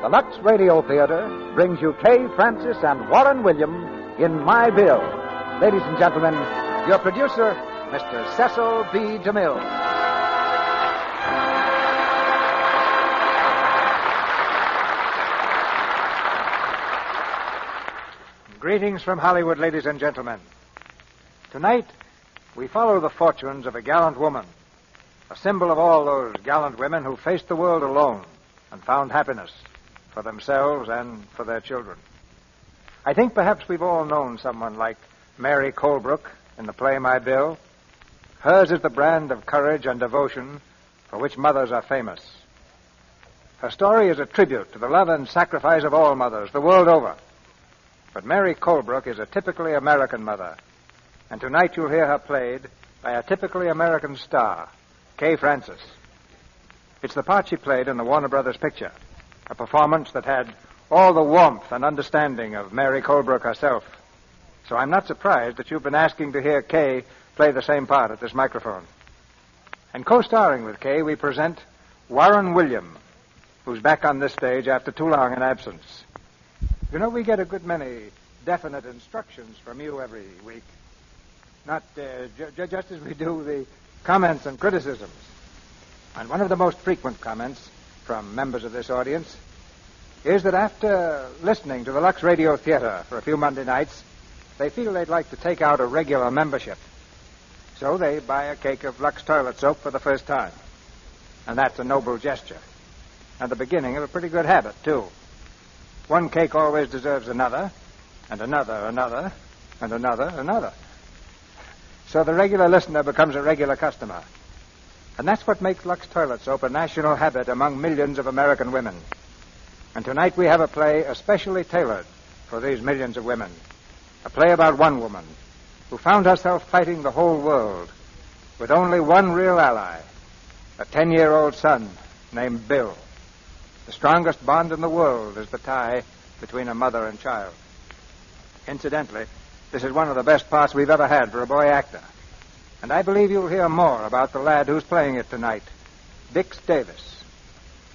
the Lux Radio Theater brings you Kay Francis and Warren William in My Bill. Ladies and gentlemen, your producer, Mr. Cecil B. DeMille. Greetings from Hollywood, ladies and gentlemen. Tonight, we follow the fortunes of a gallant woman, a symbol of all those gallant women who faced the world alone and found happiness for themselves and for their children. I think perhaps we've all known someone like Mary Colebrook in the play My Bill. Hers is the brand of courage and devotion for which mothers are famous. Her story is a tribute to the love and sacrifice of all mothers the world over. But Mary Colebrook is a typically American mother, and tonight you'll hear her played by a typically American star, Kay Francis. It's the part she played in the Warner Brothers picture, a performance that had all the warmth and understanding of Mary Colebrook herself. So I'm not surprised that you've been asking to hear Kay play the same part at this microphone. And co-starring with Kay, we present Warren William, who's back on this stage after too long an absence. You know, we get a good many definite instructions from you every week. Not just as we do the comments and criticisms. And one of the most frequent comments from members of this audience is that after listening to the Lux Radio Theater for a few Monday nights, they feel they'd like to take out a regular membership. So they buy a cake of Lux toilet soap for the first time. And that's a noble gesture. And the beginning of a pretty good habit, too. One cake always deserves another, and another, and another. So the regular listener becomes a regular customer. And that's what makes Lux toilet soap a national habit among millions of American women. And tonight we have a play especially tailored for these millions of women. A play about one woman who found herself fighting the whole world with only one real ally, a 10-year-old son named Bill. The strongest bond in the world is the tie between a mother and child. Incidentally, this is one of the best parts we've ever had for a boy actor. And I believe you'll hear more about the lad who's playing it tonight, Bix Davis.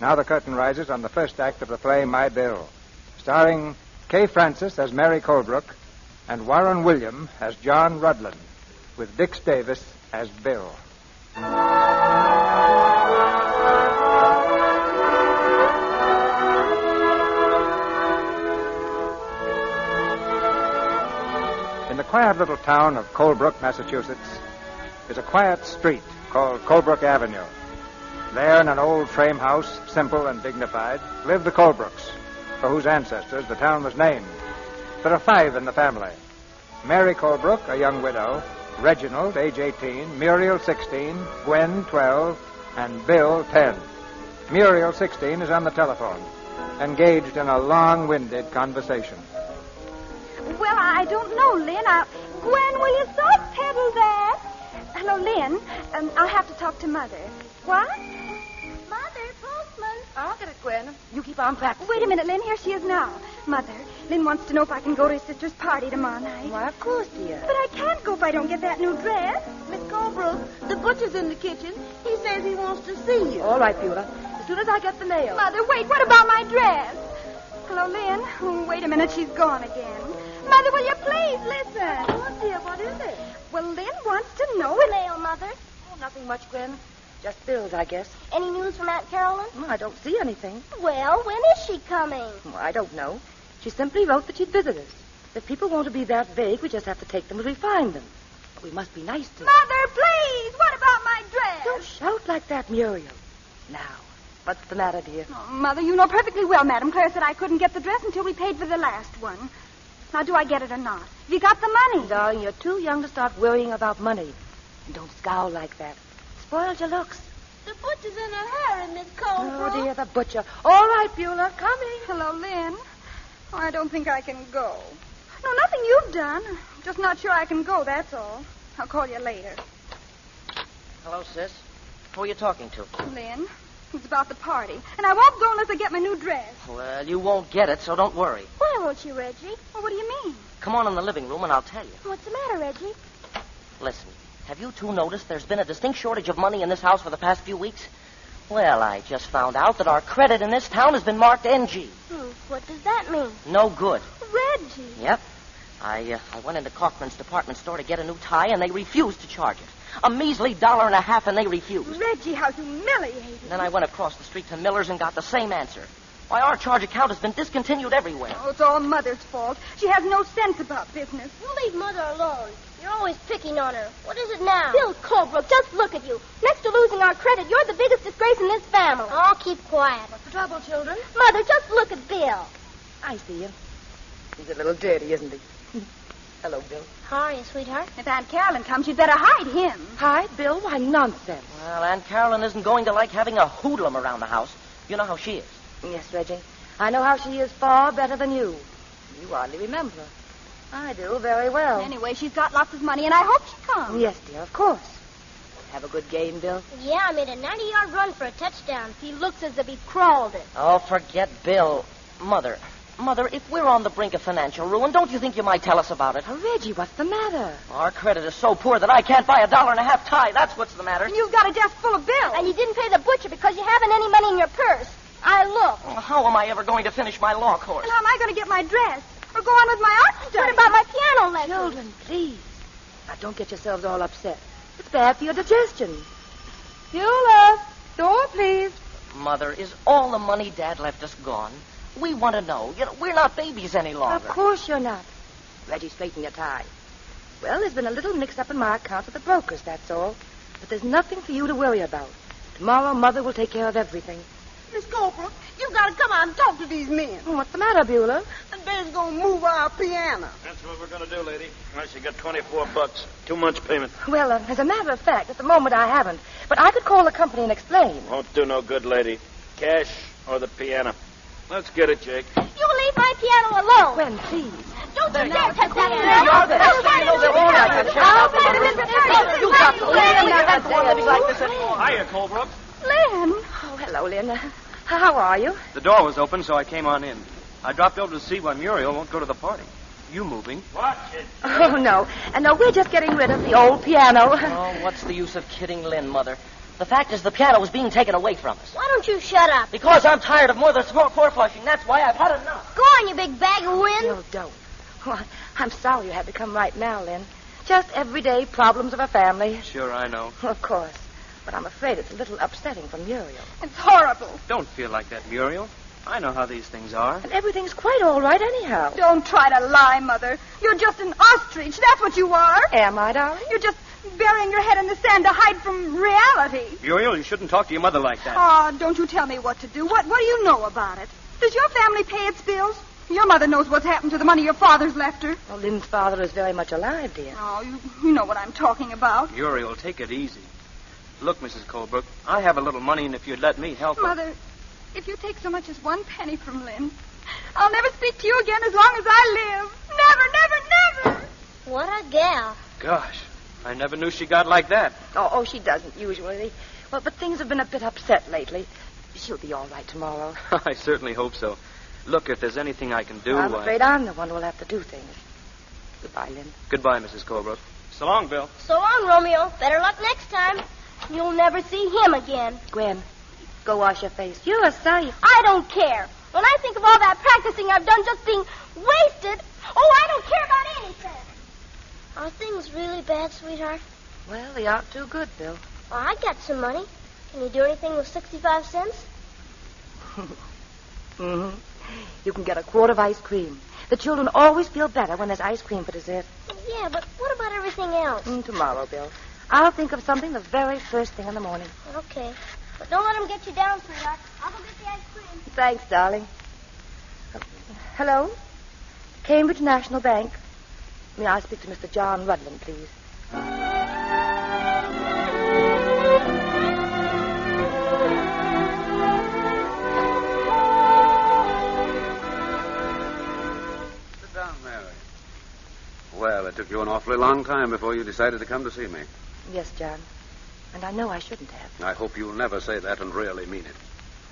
Now the curtain rises on the first act of the play My Bill, starring Kay Francis as Mary Colebrook and Warren William as John Rudlin, with Bix Davis as Bill. In the quiet little town of Colebrook, Massachusetts, is a quiet street called Colebrook Avenue. There, in an old frame house, simple and dignified, live the Colebrooks, for whose ancestors the town was named. There are 5 in the family. Mary Colebrook, a young widow, Reginald, age 18, Muriel, 16, Gwen, 12, and Bill, 10. Muriel, 16, is on the telephone, engaged in a long-winded conversation. Well, I don't know, Lynn. Gwen, will you soft pedal that? Hello, Lynn. I'll have to talk to Mother. What? Mother, postman. I'll get it, Gwen. You keep on practicing. Wait a minute, Lynn. Here she is now. Mother, Lynn wants to know if I can go to his sister's party tomorrow night. Why, of course, dear. But I can't go if I don't get that new dress. Miss Colebrook, the butcher's in the kitchen. He says he wants to see you. All right, Beulah. As soon as I get the nail. Mother, wait. What about my dress? Hello, Lynn. Oh, wait a minute. She's gone again. Mother, will you please listen? Oh, dear, what is it? Well, Lynn wants to know The nail, Mother. Oh, nothing much, Gwen. Just bills, I guess. Any news from Aunt Carolyn? I don't see anything. Well, when is she coming? I don't know. She simply wrote that she'd visit us. If people want to be that vague, we just have to take them as we find them. But we must be nice to them. Mother, please! What about my dress? Don't shout like that, Muriel. Now, what's the matter, dear? Oh, Mother, you know perfectly well, Madam Claire said I couldn't get the dress until we paid for the last one. Now, do I get it or not? Have you got the money? Darling, you're too young to start worrying about money. And don't scowl like that. Spoiled your looks. The butcher's in a hurry, Miss Colebrook. Oh, dear, the butcher. All right, Beulah, coming. Hello, Lynn. Oh, I don't think I can go. No, nothing you've done. Just not sure I can go, that's all. I'll call you later. Hello, sis. Who are you talking to? Lynn, it's about the party. And I won't go unless I get my new dress. Well, you won't get it, so don't worry. Why won't you, Reggie? Well, what do you mean? Come on in the living room and I'll tell you. What's the matter, Reggie? Listen, have you two noticed there's been a distinct shortage of money in this house for the past few weeks? Well, I just found out that our credit in this town has been marked NG. What does that mean? No good. Reggie. Yep. I went into Cochran's department store to get a new tie, and they refused to charge it. A measly $1.50, and they refused. Reggie, how humiliating. And then I went across the street to Miller's and got the same answer. Why, our charge account has been discontinued everywhere. Oh, it's all Mother's fault. She has no sense about business. You leave Mother alone. You're always picking on her. What is it now? Bill Colebrook, just look at you. Next to losing our credit, you're the biggest disgrace in this family. Oh, keep quiet. What's the trouble, children? Mother, just look at Bill. I see him. He's a little dirty, isn't he? Hello, Bill. How are you, sweetheart? If Aunt Carolyn comes, you'd better hide him. Hi, Bill. Why, nonsense. Well, Aunt Carolyn isn't going to like having a hoodlum around the house. You know how she is. Yes, Reggie. I know how she is far better than you. You hardly remember her. I do very well. Anyway, she's got lots of money, and I hope she comes. Yes, dear, of course. Have a good game, Bill? Yeah, I made a 90-yard run for a touchdown. He looks as if he crawled it. Oh, forget Bill. Mother, if we're on the brink of financial ruin, don't you think you might tell us about it? Oh, Reggie, what's the matter? Our credit is so poor that I can't buy a $1.50 tie. That's what's the matter. And you've got a desk full of bills. And you didn't pay the butcher because you haven't any money in your purse. I looked. Well, how am I ever going to finish my law course? And how am I going to get my dress? Or go on with my art study? What about my piano lesson? Children, please. Now, don't get yourselves all upset. It's bad for your digestion. Beulah, door, please. Mother, is all the money Dad left us gone? We want to know. You know, we're not babies any longer. Of course you're not. Reggie, straighten your tie. Well, there's been a little mix-up in my account with the brokers, that's all. But there's nothing for you to worry about. Tomorrow, Mother will take care of everything. Miss Colebrook, you gotta come out and talk to these men. What's the matter, Beulah? And Ben's gonna move our piano. That's what we're going to do, lady. Unless you get $24. 2 months payment. Well, as a matter of fact, at the moment I haven't. But I could call the company and explain. Won't do no good, lady. Cash or the piano. Let's get it, Jake. You leave my piano alone. Gwen, please. Don't you dare touch that You're the next thing you know, they're all right. You got to leave. You can't go on living like this anymore. Hiya, Colebrook. Lynn. Oh, hello, Lynn. How are you? The door was open, so I came on in. I dropped over to see why Muriel won't go to the party. You moving? Watch it. Oh, no. And no, we're just getting rid of the old piano. Oh, what's the use of kidding Lynn, Mother? The fact is the piano is being taken away from us. Why don't you shut up? Because I'm tired of Mother's floor flushing. That's why I've had enough. Go on, you big bag of wind. No, don't. Oh, I'm sorry you had to come right now, Lynn. Just everyday problems of a family. Sure, I know. Of course. But I'm afraid it's a little upsetting for Muriel. It's horrible. Don't feel like that, Muriel. I know how these things are. And everything's quite all right anyhow. Don't try to lie, Mother. You're just an ostrich. That's what you are. Am I, darling? You're just burying your head in the sand to hide from reality. Muriel, you shouldn't talk to your mother like that. Oh, don't you tell me what to do. What do you know about it? Does your family pay its bills? Your mother knows what's happened to the money your father's left her. Well, Lynn's father is very much alive, dear. Oh, you know what I'm talking about. Muriel, take it easy. Look, Mrs. Colebrook, I have a little money, and if you'd let me help her... Mother, if you take so much as 1 penny from Lynn, I'll never speak to you again as long as I live. Never, never, never. What a gal. Gosh, I never knew she got like that. Oh, she doesn't usually. Well, but things have been a bit upset lately. She'll be all right tomorrow. I certainly hope so. Look, if there's anything I can do... I'm afraid I'm the one who'll have to do things. Goodbye, Lynn. Goodbye, Mrs. Colebrook. So long, Bill. So long, Romeo. Better luck next time. You'll never see him again. Gwen, go wash your face. You're a sight. I don't care. When I think of all that practicing I've done just being wasted, I don't care about anything. Are things really bad, sweetheart? Well, they aren't too good, Bill. Well, I got some money. Can you do anything with 65 cents? Mm-hmm. You can get a quart of ice cream. The children always feel better when there's ice cream for dessert. Yeah, but what about everything else? Tomorrow, Bill. I'll think of something the very first thing in the morning. Okay. But don't let them get you down, sweetheart. I'll go get the ice cream. Thanks, darling. Hello? Cambridge National Bank. May I speak to Mr. John Rudland, please? Sit down, Mary. Well, it took you an awfully long time before you decided to come to see me. Yes, John. And I know I shouldn't have. I hope you'll never say that and really mean it.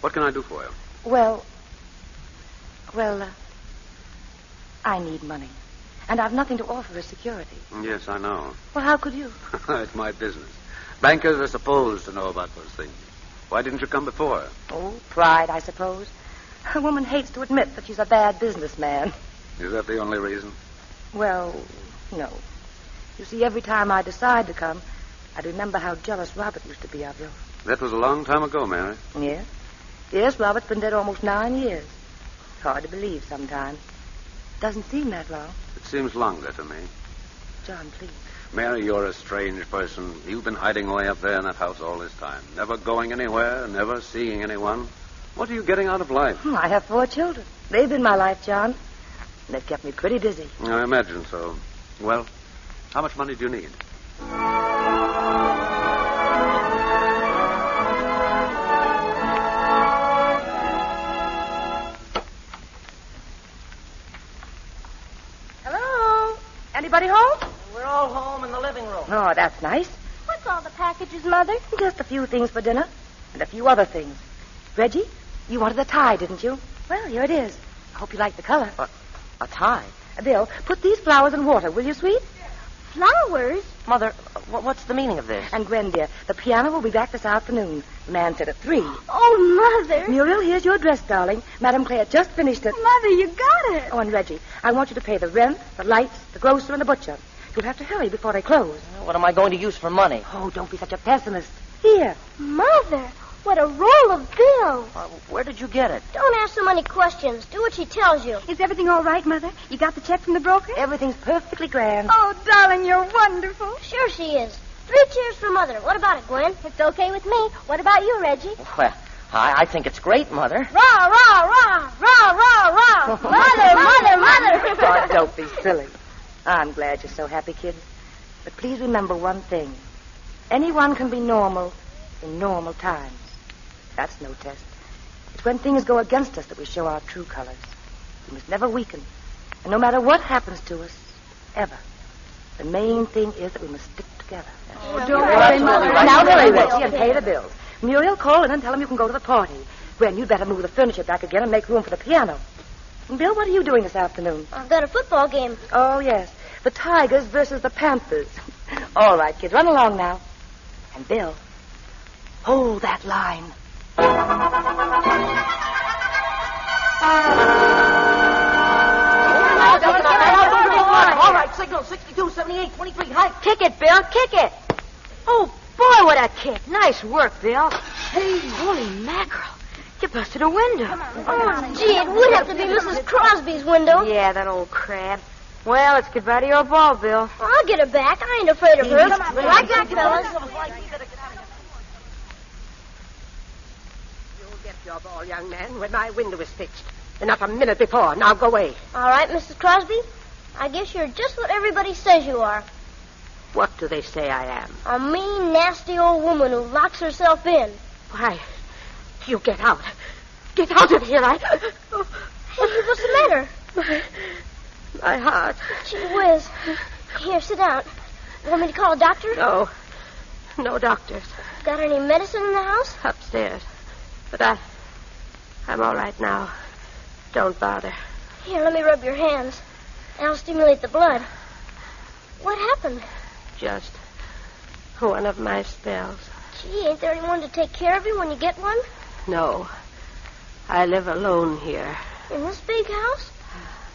What can I do for you? Well, I need money. And I've nothing to offer as security. Yes, I know. Well, how could you? It's my business. Bankers are supposed to know about those things. Why didn't you come before? Oh, pride, I suppose. A woman hates to admit that she's a bad businessman. Is that the only reason? Well, no. You see, every time I decide to come, I'd remember how jealous Robert used to be of you. That was a long time ago, Mary. Yes? Yes, Robert's been dead almost 9 years. Hard to believe sometimes. Doesn't seem that long. It seems longer to me. John, please. Mary, you're a strange person. You've been hiding away up there in that house all this time. Never going anywhere, never seeing anyone. What are you getting out of life? I have 4 children. They've been my life, John. And they've kept me pretty busy. I imagine so. Well, how much money do you need? Hello? Anybody home? We're all home in the living room. Oh, that's nice. What's all the packages, Mother? Just a few things for dinner. And a few other things. Reggie, you wanted a tie, didn't you? Well, here it is. I hope you like the color. A tie? Bill, put these flowers in water, will you, sweet? Flowers? Mother, what's the meaning of this? And Gwen, dear, the piano will be back this afternoon. The man said at 3. Oh, Mother. Muriel, here's your dress, darling. Madame Claire just finished it. Mother, you got it. Oh, and Reggie, I want you to pay the rent, the lights, the grocer, and the butcher. You'll have to hurry before they close. What am I going to use for money? Oh, don't be such a pessimist. Here. Mother, what a roll of bills. Where did you get it? Don't ask so many questions. Do what she tells you. Is everything all right, Mother? You got the check from the broker? Everything's perfectly grand. Oh, darling, you're wonderful. Sure she is. 3 cheers for Mother. What about it, Gwen? It's okay with me. What about you, Reggie? Well, I think it's great, Mother. Rah, rah, rah, rah, rah, rah. Mother, mother, mother. Oh, don't be silly. I'm glad you're so happy, kids. But please remember one thing. Anyone can be normal in normal times. That's no test. It's when things go against us that we show our true colors. We must never weaken. And no matter what happens to us, ever, the main thing is that we must stick together. Oh, don't worry, Mother. Now hurry, Reggie, and pay the bills. Muriel, call in and tell him you can go to the party. Gwen, you'd better move the furniture back again and make room for the piano. And Bill, what are you doing this afternoon? I've got a football game. Oh, yes. The Tigers versus the Panthers. All right, kids, run along now. And Bill, hold that line. All right, signal 62, 78, 23, hike. Kick it, Bill. Kick it. Oh, boy, what a kick. Nice work, Bill. Hey, holy mackerel. You busted a window. Oh, gee, it would have to be Mrs. Crosby's window. Yeah, that old crab. Well, it's goodbye to your ball, Bill. I'll get it back. I ain't afraid of her. Right back, fellas. You'll get your ball, young man, when my window is fixed. And not a minute before. Now go away. All right, Mrs. Crosby. I guess you're just what everybody says you are. What do they say I am? A mean, nasty old woman who locks herself in. Why, you get out. Get out of here. Hey, what's the matter? My heart. Gee whiz. Here, sit down. Want me to call a doctor? No. No doctors. Got any medicine in the house? Upstairs. But I'm all right now. Don't bother. Here, let me rub your hands. That'll stimulate the blood. What happened? Just one of my spells. Gee, ain't there anyone to take care of you when you get one? No. I live alone here. In this big house?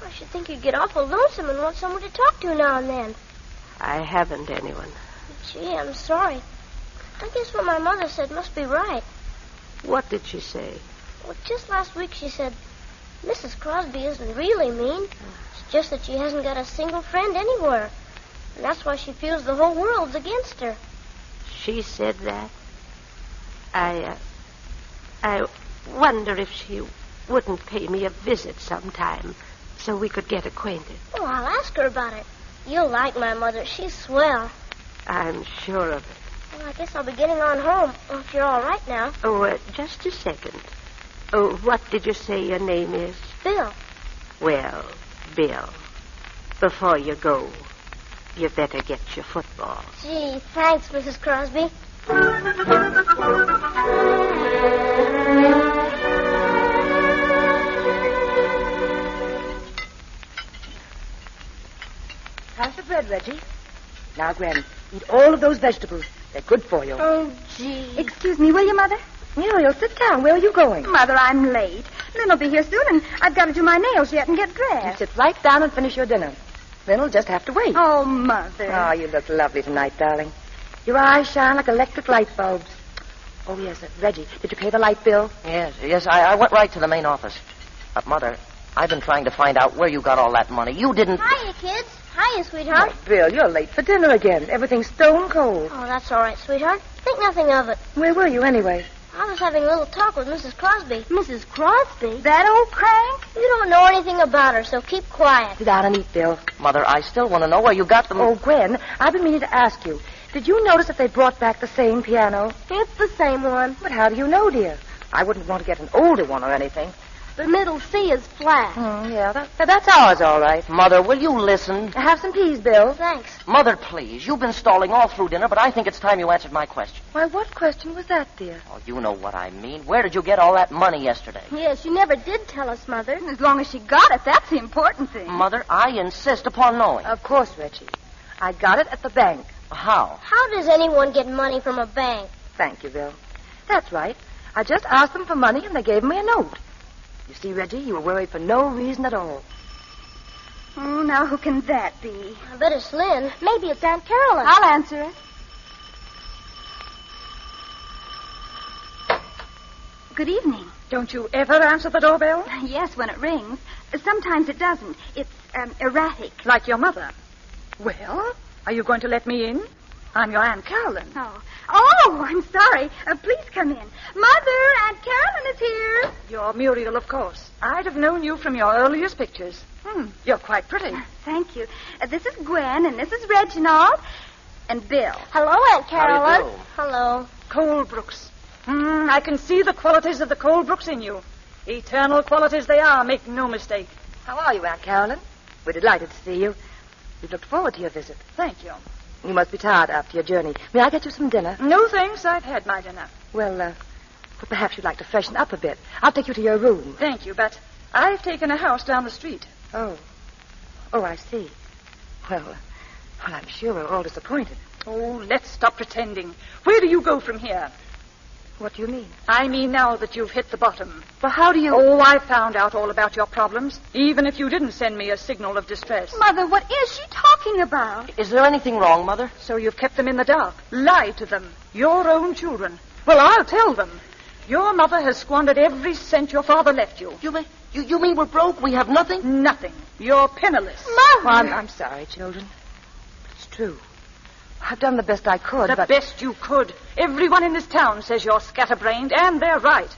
I should think you'd get awful lonesome and want someone to talk to now and then. I haven't anyone. Gee, I'm sorry. I guess what my mother said must be right. What did she say? Well, just last week she said, Mrs. Crosby isn't really mean. It's just that she hasn't got a single friend anywhere. And that's why she feels the whole world's against her. She said that? I wonder if she wouldn't pay me a visit sometime so we could get acquainted. Oh, I'll ask her about it. You'll like my mother. She's swell. I'm sure of it. Well, I guess I'll be getting on home, if you're all right now. Oh, just a second. Oh, what did you say your name is? Bill. Well, Bill, before you go, you better get your football. Gee, thanks, Mrs. Crosby. How's the bread, Reggie? Now, Gwen, eat all of those vegetables. They're good for you. Oh, gee. Excuse me, will you, Mother? Muriel, sit down. Where are you going? Mother, I'm late. Lynn will be here soon, and I've got to do my nails yet and get You dressed. sit right down and finish your dinner. Then we'll just have to wait. Oh, Mother. Oh, you look lovely tonight, darling. Your eyes shine like electric light bulbs. Oh, yes, Reggie, did you pay the light bill? Yes, I went right to the main office. But, Mother, I've been trying to find out where you got all that money. You didn't... Hiya, kids. Hiya, sweetheart. Oh, Bill, you're late for dinner again. Everything's stone cold. Oh, that's all right, sweetheart. Think nothing of it. Where were you anyway? I was having a little talk with Mrs. Crosby. Mrs. Crosby? That old crank? You don't know anything about her, so keep quiet. Sit down and eat, Bill. Mother, I still want to know where you got them. Oh, Gwen, I've been meaning to ask you. Did you notice that they brought back the same piano? It's the same one. But how do you know, dear? I wouldn't want to get an older one or anything. The middle C is flat. Yeah, that's ours, all right. Mother, will you listen? Have some peas, Bill. Thanks. Mother, please. You've been stalling all through dinner, but I think it's time you answered my question. Why, what question was that, dear? Oh, you know what I mean. Where did you get all that money yesterday? Yes, you never did tell us, Mother. As long as she got it, that's the important thing. Mother, I insist upon knowing. Of course, Reggie. I got it at the bank. How? How does anyone get money from a bank? Thank you, Bill. That's right. I just asked them for money, and they gave me a note. You see, Reggie, you were worried for no reason at all. Oh, now who can that be? I bet it's Lynn. Maybe it's Aunt Carolyn. I'll answer it. Good evening. Don't you ever answer the doorbell? Yes, when it rings. Sometimes it doesn't. It's erratic. Like your mother. Well, are you going to let me in? I'm your Aunt Carolyn. Oh, I'm sorry. Please come in. Mother, Aunt Carolyn is here. You're Muriel, of course. I'd have known you from your earliest pictures. You're quite pretty. Thank you. This is Gwen, and this is Reginald, and Bill. Hello, Aunt Carolyn. How do you do? Hello. Colbrooks. I can see the qualities of the Colbrooks in you. Eternal qualities they are, make no mistake. How are you, Aunt Carolyn? We're delighted to see you. We've looked forward to your visit. Thank you. You must be tired after your journey. May I get you some dinner? No, thanks. I've had my dinner. Well, perhaps you'd like to freshen up a bit. I'll take you to your room. Thank you, but I've taken a house down the street. Oh, I see. Well, I'm sure we're all disappointed. Oh, let's stop pretending. Where do you go from here? What do you mean? I mean now that you've hit the bottom. Well, how do you... Oh, I found out all about your problems, even if you didn't send me a signal of distress. Mother, what is she talking about? Is there anything wrong, Mother? So you've kept them in the dark, lied to them, your own children. Well, I'll tell them. Your mother has squandered every cent your father left you. You mean we're broke? We have nothing? Nothing. You're penniless. Mother! Well, I'm sorry, children. It's true. I've done the best I could, The best you could. Everyone in this town says you're scatterbrained, and they're right.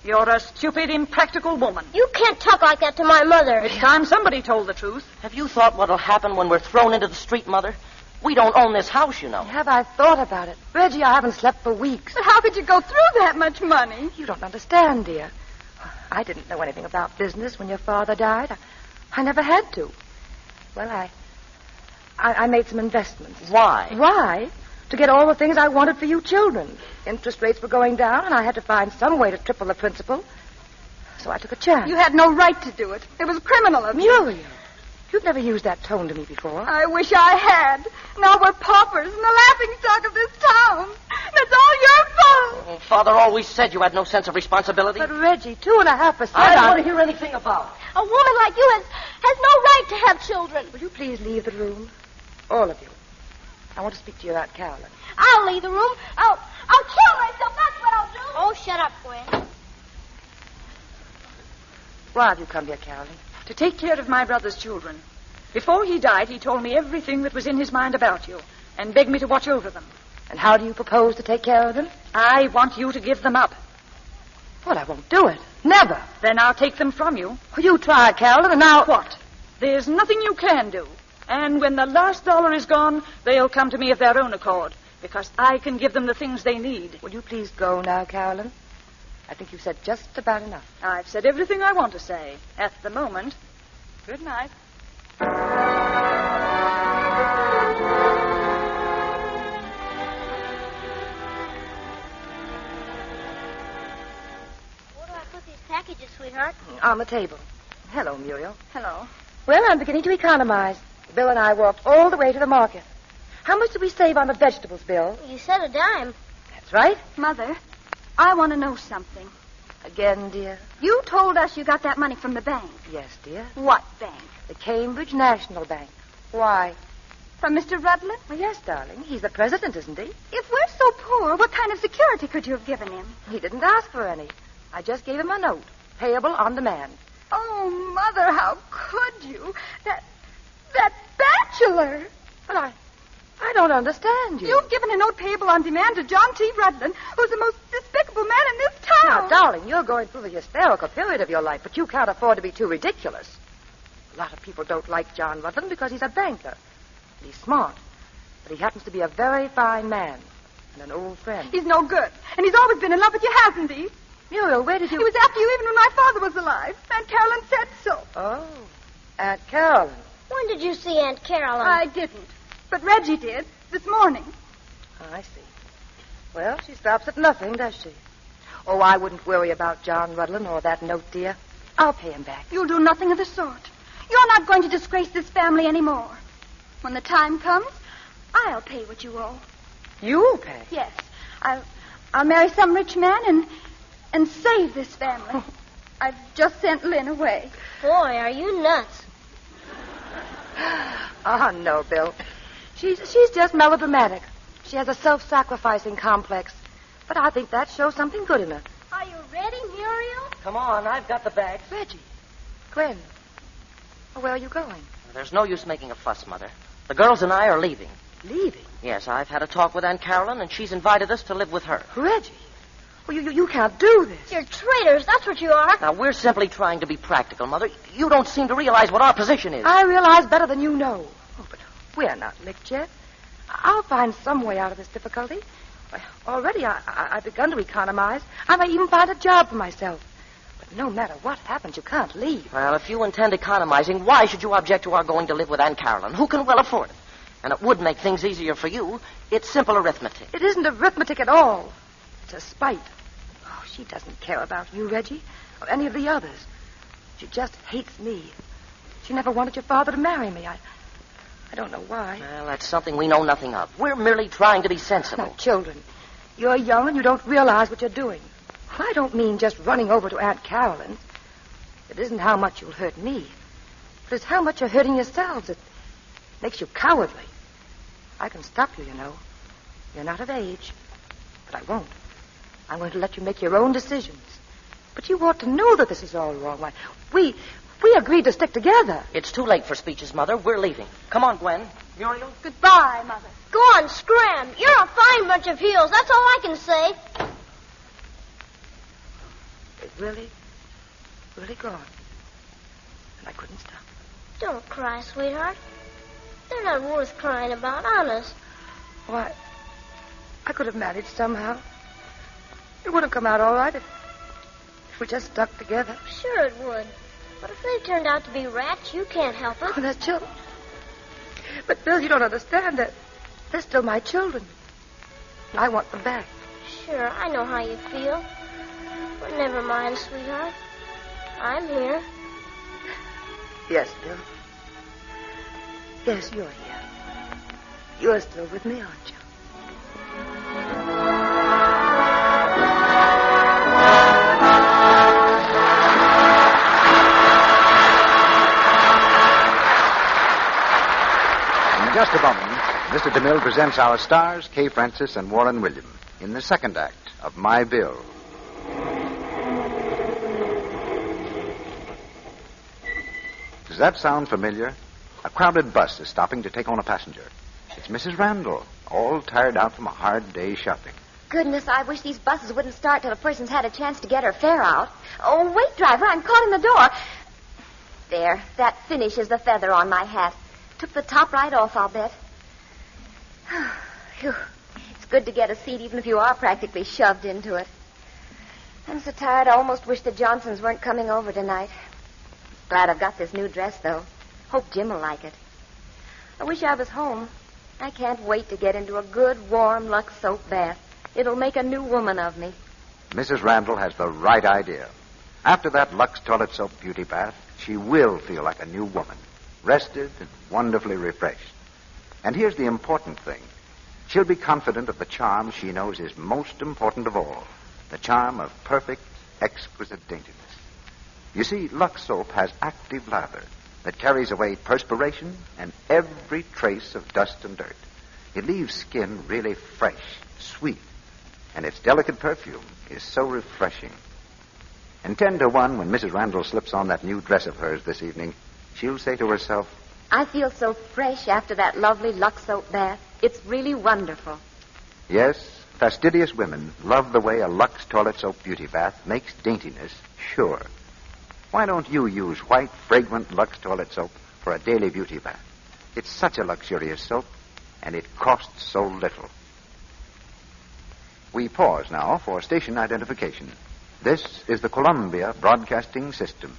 You're a stupid, impractical woman. You can't talk like that to my mother. It's time somebody told the truth. Have you thought what'll happen when we're thrown into the street, Mother? We don't own this house, you know. Have I thought about it? Reggie, I haven't slept for weeks. But how could you go through that much money? You don't understand, dear. I didn't know anything about business when your father died. I never had to. Well, I made some investments. Why? Why? To get all the things I wanted for you children. Interest rates were going down, and I had to find some way to triple the principal. So I took a chance. You had no right to do it. It was criminal of you. Muriel, you've never used that tone to me before. I wish I had. Now we're paupers and the laughingstock of this town. That's all your fault. Oh, Father always said you had no sense of responsibility. But, Reggie, 2.5%. I don't want to hear anything about it. A woman like you has no right to have children. Will you please leave the room? All of you. I want to speak to your Aunt Carolyn. I'll leave the room. I'll kill myself. That's what I'll do. Oh, shut up, Gwen. Why have you come here, Carolyn? To take care of my brother's children. Before he died, he told me everything that was in his mind about you and begged me to watch over them. And how do you propose to take care of them? I want you to give them up. Well, I won't do it. Never. Then I'll take them from you. Well, you tried, Carolyn, and now... What? There's nothing you can do. And when the last dollar is gone, they'll come to me of their own accord, because I can give them the things they need. Will you please go now, Carolyn? I think you've said just about enough. I've said everything I want to say at the moment. Good night. Where do I put these packages, sweetheart? On the table. Hello, Muriel. Hello. Well, I'm beginning to economize. Bill and I walked all the way to the market. How much did we save on the vegetables, Bill? You said a dime. That's right. Mother, I want to know something. Again, dear? You told us you got that money from the bank. Yes, dear. What bank? The Cambridge National Bank. Why? From Mr. Rutland? Well, yes, darling. He's the president, isn't he? If we're so poor, what kind of security could you have given him? He didn't ask for any. I just gave him a note, payable on demand. Oh, Mother, how could you? That bachelor. But I don't understand you. You've given a note payable on demand to John T. Rutland, who's the most despicable man in this town. Now, darling, you're going through the hysterical period of your life, but you can't afford to be too ridiculous. A lot of people don't like John Rutland because he's a banker. He's smart. But he happens to be a very fine man and an old friend. He's no good. And he's always been in love with you, hasn't he? Muriel, where did you... He was after you even when my father was alive. Aunt Carolyn said so. Oh, Aunt Carolyn. When did you see Aunt Carolyn? I didn't. But Reggie did, this morning. Oh, I see. Well, she stops at nothing, does she? Oh, I wouldn't worry about John Rutland or that note, dear. I'll pay him back. You'll do nothing of the sort. You're not going to disgrace this family anymore. When the time comes, I'll pay what you owe. You'll pay? Yes. I'll marry some rich man and save this family. I've just sent Lynn away. Boy, are you nuts. Oh, no, Bill. She's just melodramatic. She has a self-sacrificing complex. But I think that shows something good in her. Are you ready, Muriel? Come on, I've got the bags. Reggie. Gwen. Where are you going? There's no use making a fuss, Mother. The girls and I are leaving. Leaving? Yes, I've had a talk with Aunt Carolyn, and she's invited us to live with her. Reggie. Well, you can't do this. You're traitors, that's what you are. Now, we're simply trying to be practical, Mother. You don't seem to realize what our position is. I realize better than you know. Oh, but we're not licked yet. I'll find some way out of this difficulty. Already I've begun to economize. I may even find a job for myself. But no matter what happens, you can't leave. Well, if you intend economizing, why should you object to our going to live with Aunt Carolyn, who can well afford it? And it would make things easier for you. It's simple arithmetic. It isn't arithmetic at all. It's a spite. Oh, she doesn't care about you, Reggie, or any of the others. She just hates me. She never wanted your father to marry me. I don't know why. Well, that's something we know nothing of. We're merely trying to be sensible. Now, children, you're young and you don't realize what you're doing. I don't mean just running over to Aunt Carolyn's. It isn't how much you'll hurt me, but it's how much you're hurting yourselves. It makes you cowardly. I can stop you, you know. You're not of age, but I won't. I'm going to let you make your own decisions. But you ought to know that this is all wrong. Why, we agreed to stick together. It's too late for speeches, Mother. We're leaving. Come on, Gwen. Muriel. Goodbye, Mother. Go on, scram. You're a fine bunch of heels. That's all I can say. It really gone. And I couldn't stop. Don't cry, sweetheart. They're not worth crying about, honest. Why, I could have managed somehow. It would have come out all right if we just stuck together. Sure it would. But if they turned out to be rats, you can't help it. Oh, they're children. But, Bill, you don't understand that. They're still my children. And I want them back. Sure, I know how you feel. But never mind, sweetheart. I'm here. Yes, Bill. Yes, you're here. You're still with me, aren't you? In just a moment, Mr. DeMille presents our stars, Kay Francis and Warren William, in the second act of My Bill. Does that sound familiar? A crowded bus is stopping to take on a passenger. It's Mrs. Randall, all tired out from a hard day's shopping. Goodness, I wish these buses wouldn't start till a person's had a chance to get her fare out. Oh, wait, driver, I'm caught in the door. There, that finishes the feather on my hat. Took the top right off, I'll bet. Phew. It's good to get a seat even if you are practically shoved into it. I'm so tired I almost wish the Johnsons weren't coming over tonight. Glad I've got this new dress, though. Hope Jim will like it. I wish I was home. I can't wait to get into a good, warm Lux soap bath. It'll make a new woman of me. Mrs. Randall has the right idea. After that Lux toilet soap beauty bath, she will feel like a new woman, rested and wonderfully refreshed. And here's the important thing. She'll be confident of the charm she knows is most important of all, the charm of perfect, exquisite daintiness. You see, Lux soap has active lather that carries away perspiration and every trace of dust and dirt. It leaves skin really fresh, sweet, and its delicate perfume is so refreshing. And 10 to 1, when Mrs. Randall slips on that new dress of hers this evening, she'll say to herself, I feel so fresh after that lovely Lux soap bath. It's really wonderful. Yes, fastidious women love the way a Lux toilet soap beauty bath makes daintiness sure. Why don't you use white, fragrant Lux toilet soap for a daily beauty bath? It's such a luxurious soap, and it costs so little. We pause now for station identification. This is the Columbia Broadcasting System.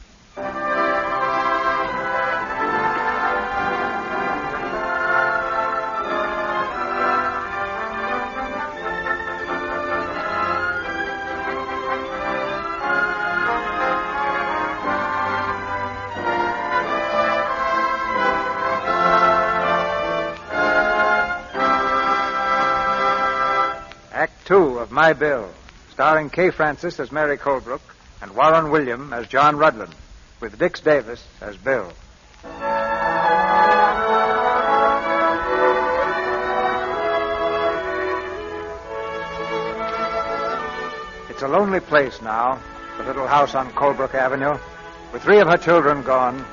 Act 2 of My Bill, starring Kay Francis as Mary Colebrook and Warren William as John Rudland, with Dix Davis as Bill. It's a lonely place now, the little house on Colebrook Avenue. With 3 of her children gone,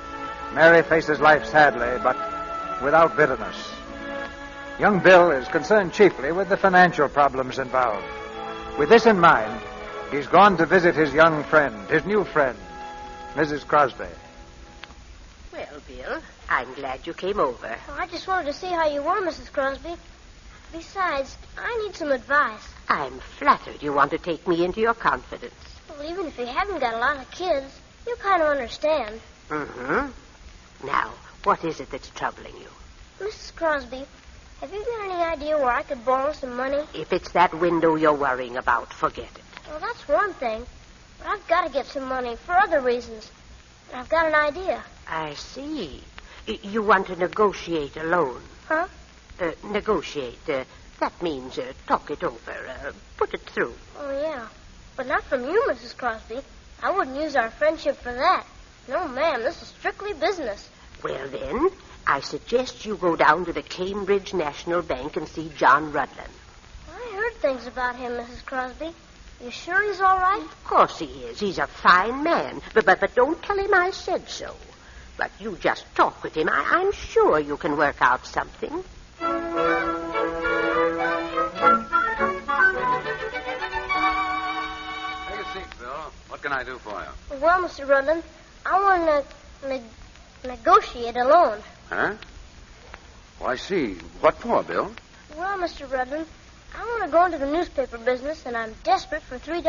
Mary faces life sadly, but without bitterness. Young Bill is concerned chiefly with the financial problems involved. With this in mind, he's gone to visit his young friend, his new friend, Mrs. Crosby. Well, Bill, I'm glad you came over. Oh, I just wanted to see how you were, Mrs. Crosby. Besides, I need some advice. I'm flattered you want to take me into your confidence. Well, even if you haven't got a lot of kids, you kind of understand. Mm-hmm. Now, what is it that's troubling you? Mrs. Crosby, have you got any idea where I could borrow some money? If it's that window you're worrying about, forget it. Well, that's one thing. But I've got to get some money for other reasons. And I've got an idea. I see. You want to negotiate a loan. Huh? Negotiate. That means talk it over, put it through. Oh, yeah. But not from you, Mrs. Crosby. I wouldn't use our friendship for that. No, ma'am, this is strictly business. Well, then, I suggest you go down to the Cambridge National Bank and see John Rudland. I heard things about him, Mrs. Crosby. You sure he's all right? Of course he is. He's a fine man. But don't tell him I said so. But you just talk with him. I'm sure you can work out something. Take a seat, Bill. What can I do for you? Well, Mr. Rudland, I want to negotiate a loan. Huh? Oh, I see. What for, Bill? Well, Mr. Rudland, I want to go into the newspaper business, and I'm desperate for $3.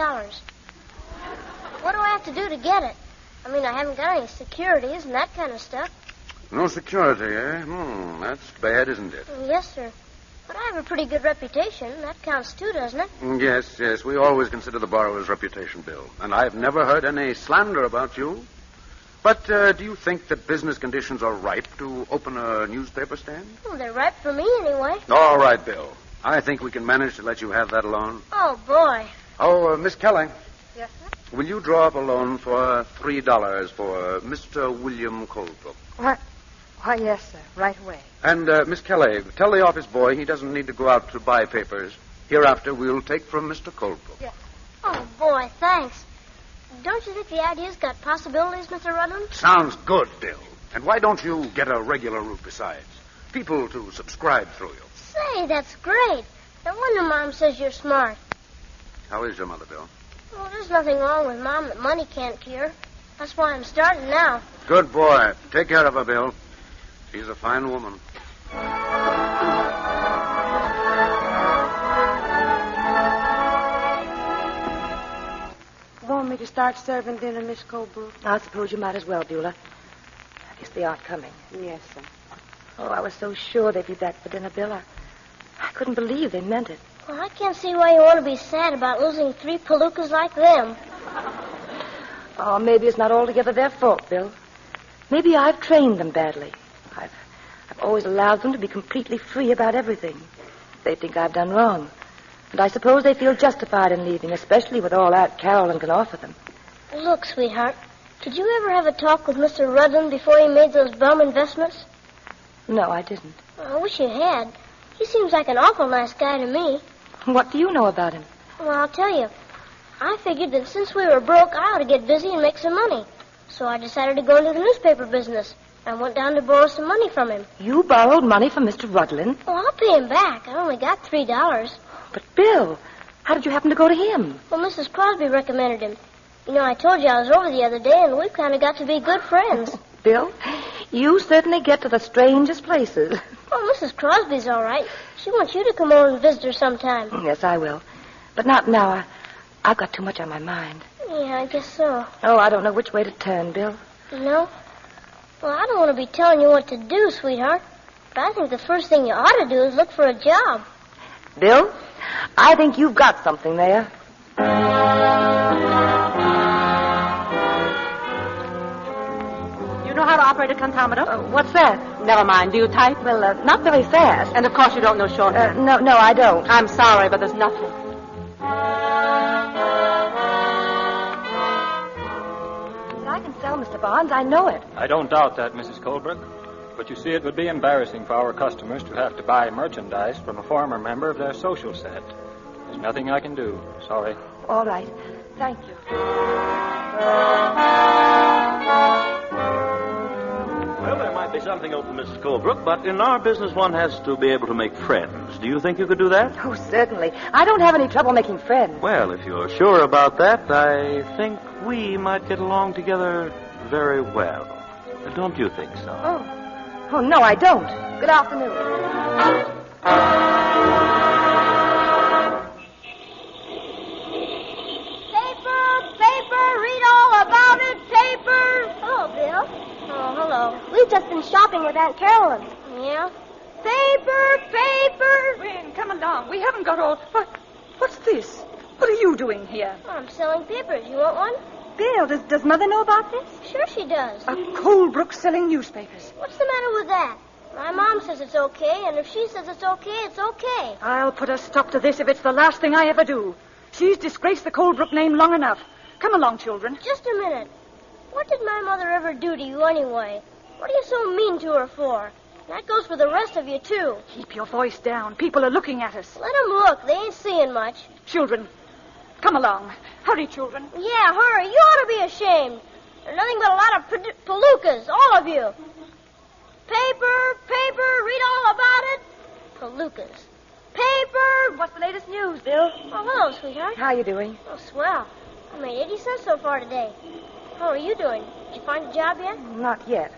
What do I have to do to get it? I mean, I haven't got any securities and that kind of stuff. No security, eh? That's bad, isn't it? Yes, sir. But I have a pretty good reputation. That counts too, doesn't it? Yes. We always consider the borrower's reputation, Bill. And I've never heard any slander about you. But do you think that business conditions are ripe to open a newspaper stand? Well, they're ripe for me anyway. All right, Bill. I think we can manage to let you have that loan. Oh, boy. Oh, Miss Kelly. Yes, sir? Will you draw up a loan for $3 for Mr. William Colebrook? What? Why, yes, sir. Right away. And, Miss Kelly, tell the office boy he doesn't need to go out to buy papers. Hereafter, we'll take from Mr. Colebrook. Yes. Oh, boy, thanks. Don't you think the idea's got possibilities, Mr. Rudland? Sounds good, Bill. And why don't you get a regular route besides? People to subscribe through you. Say, that's great. No wonder Mom says you're smart. How is your mother, Bill? Well, there's nothing wrong with Mom that money can't cure. That's why I'm starting now. Good boy. Take care of her, Bill. She's a fine woman. Want me to start serving dinner, Miss Colebrook? I suppose you might as well, Beulah. I guess they aren't coming. Yes, sir. Oh, I was so sure they'd be back for dinner, Bill. I couldn't believe they meant it. Well, I can't see why you want to be sad about losing 3 palookas like them. Oh, maybe it's not altogether their fault, Bill. Maybe I've trained them badly. I've always allowed them to be completely free about everything. They think I've done wrong. And I suppose they feel justified in leaving, especially with all Aunt Carolyn can offer them. Look, sweetheart, did you ever have a talk with Mr. Rudlin before he made those bum investments? No, I didn't. I wish you had. He seems like an awful nice guy to me. What do you know about him? Well, I'll tell you. I figured that since we were broke, I ought to get busy and make some money. So I decided to go into the newspaper business. I went down to borrow some money from him. You borrowed money from Mr. Rudlin? Well, I'll pay him back. I only got $3. But, Bill, how did you happen to go to him? Well, Mrs. Crosby recommended him. You know, I told you I was over the other day, and we've kind of got to be good friends. Bill, you certainly get to the strangest places. Oh, Mrs. Crosby's all right. She wants you to come over and visit her sometime. Yes, I will. But not now. I've got too much on my mind. Yeah, I guess so. Oh, I don't know which way to turn, Bill. You know? Well, I don't want to be telling you what to do, sweetheart. But I think the first thing you ought to do is look for a job. Bill, I think you've got something there. You know how to operate a contometer? What's that? Never mind. Do you type? Well, not very fast. And of course you don't know shorthand. No, I don't. I'm sorry, but there's nothing. I can sell, Mr. Barnes. I know it. I don't doubt that, Mrs. Colebrook. But you see, it would be embarrassing for our customers to have to buy merchandise from a former member of their social set. There's nothing I can do. Sorry. All right. Thank you. Well, there might be something open, Mrs. Colebrook, but in our business one has to be able to make friends. Do you think you could do that? Oh, certainly. I don't have any trouble making friends. Well, if you're sure about that, I think we might get along together very well. Don't you think so? Oh, no, I don't. Good afternoon. Paper, read all about it, paper. Hello, Bill. Oh, hello. We've just been shopping with Aunt Carolyn. Yeah? Paper. Wayne, come along. We haven't got all... What's this? What are you doing here? Oh, I'm selling papers. You want one? Bill, does Mother know about this? Sure she does. Colebrook selling newspapers. What's the matter with that? My mom says it's okay, and if she says it's okay, it's okay. I'll put a stop to this if it's the last thing I ever do. She's disgraced the Colebrook name long enough. Come along, children. Just a minute. What did my mother ever do to you anyway? What are you so mean to her for? That goes for the rest of you, too. Keep your voice down. People are looking at us. Let them look. They ain't seeing much. Children, come along. Hurry, children. Yeah, hurry. You ought to be ashamed. They're nothing but a lot of palookas, all of you. Paper, read all about it. Palookas. Paper. What's the latest news, Bill? Oh, hello, sweetheart. How you doing? Oh, swell. I made 80 cents so far today. How are you doing? Did you find a job yet? Not yet.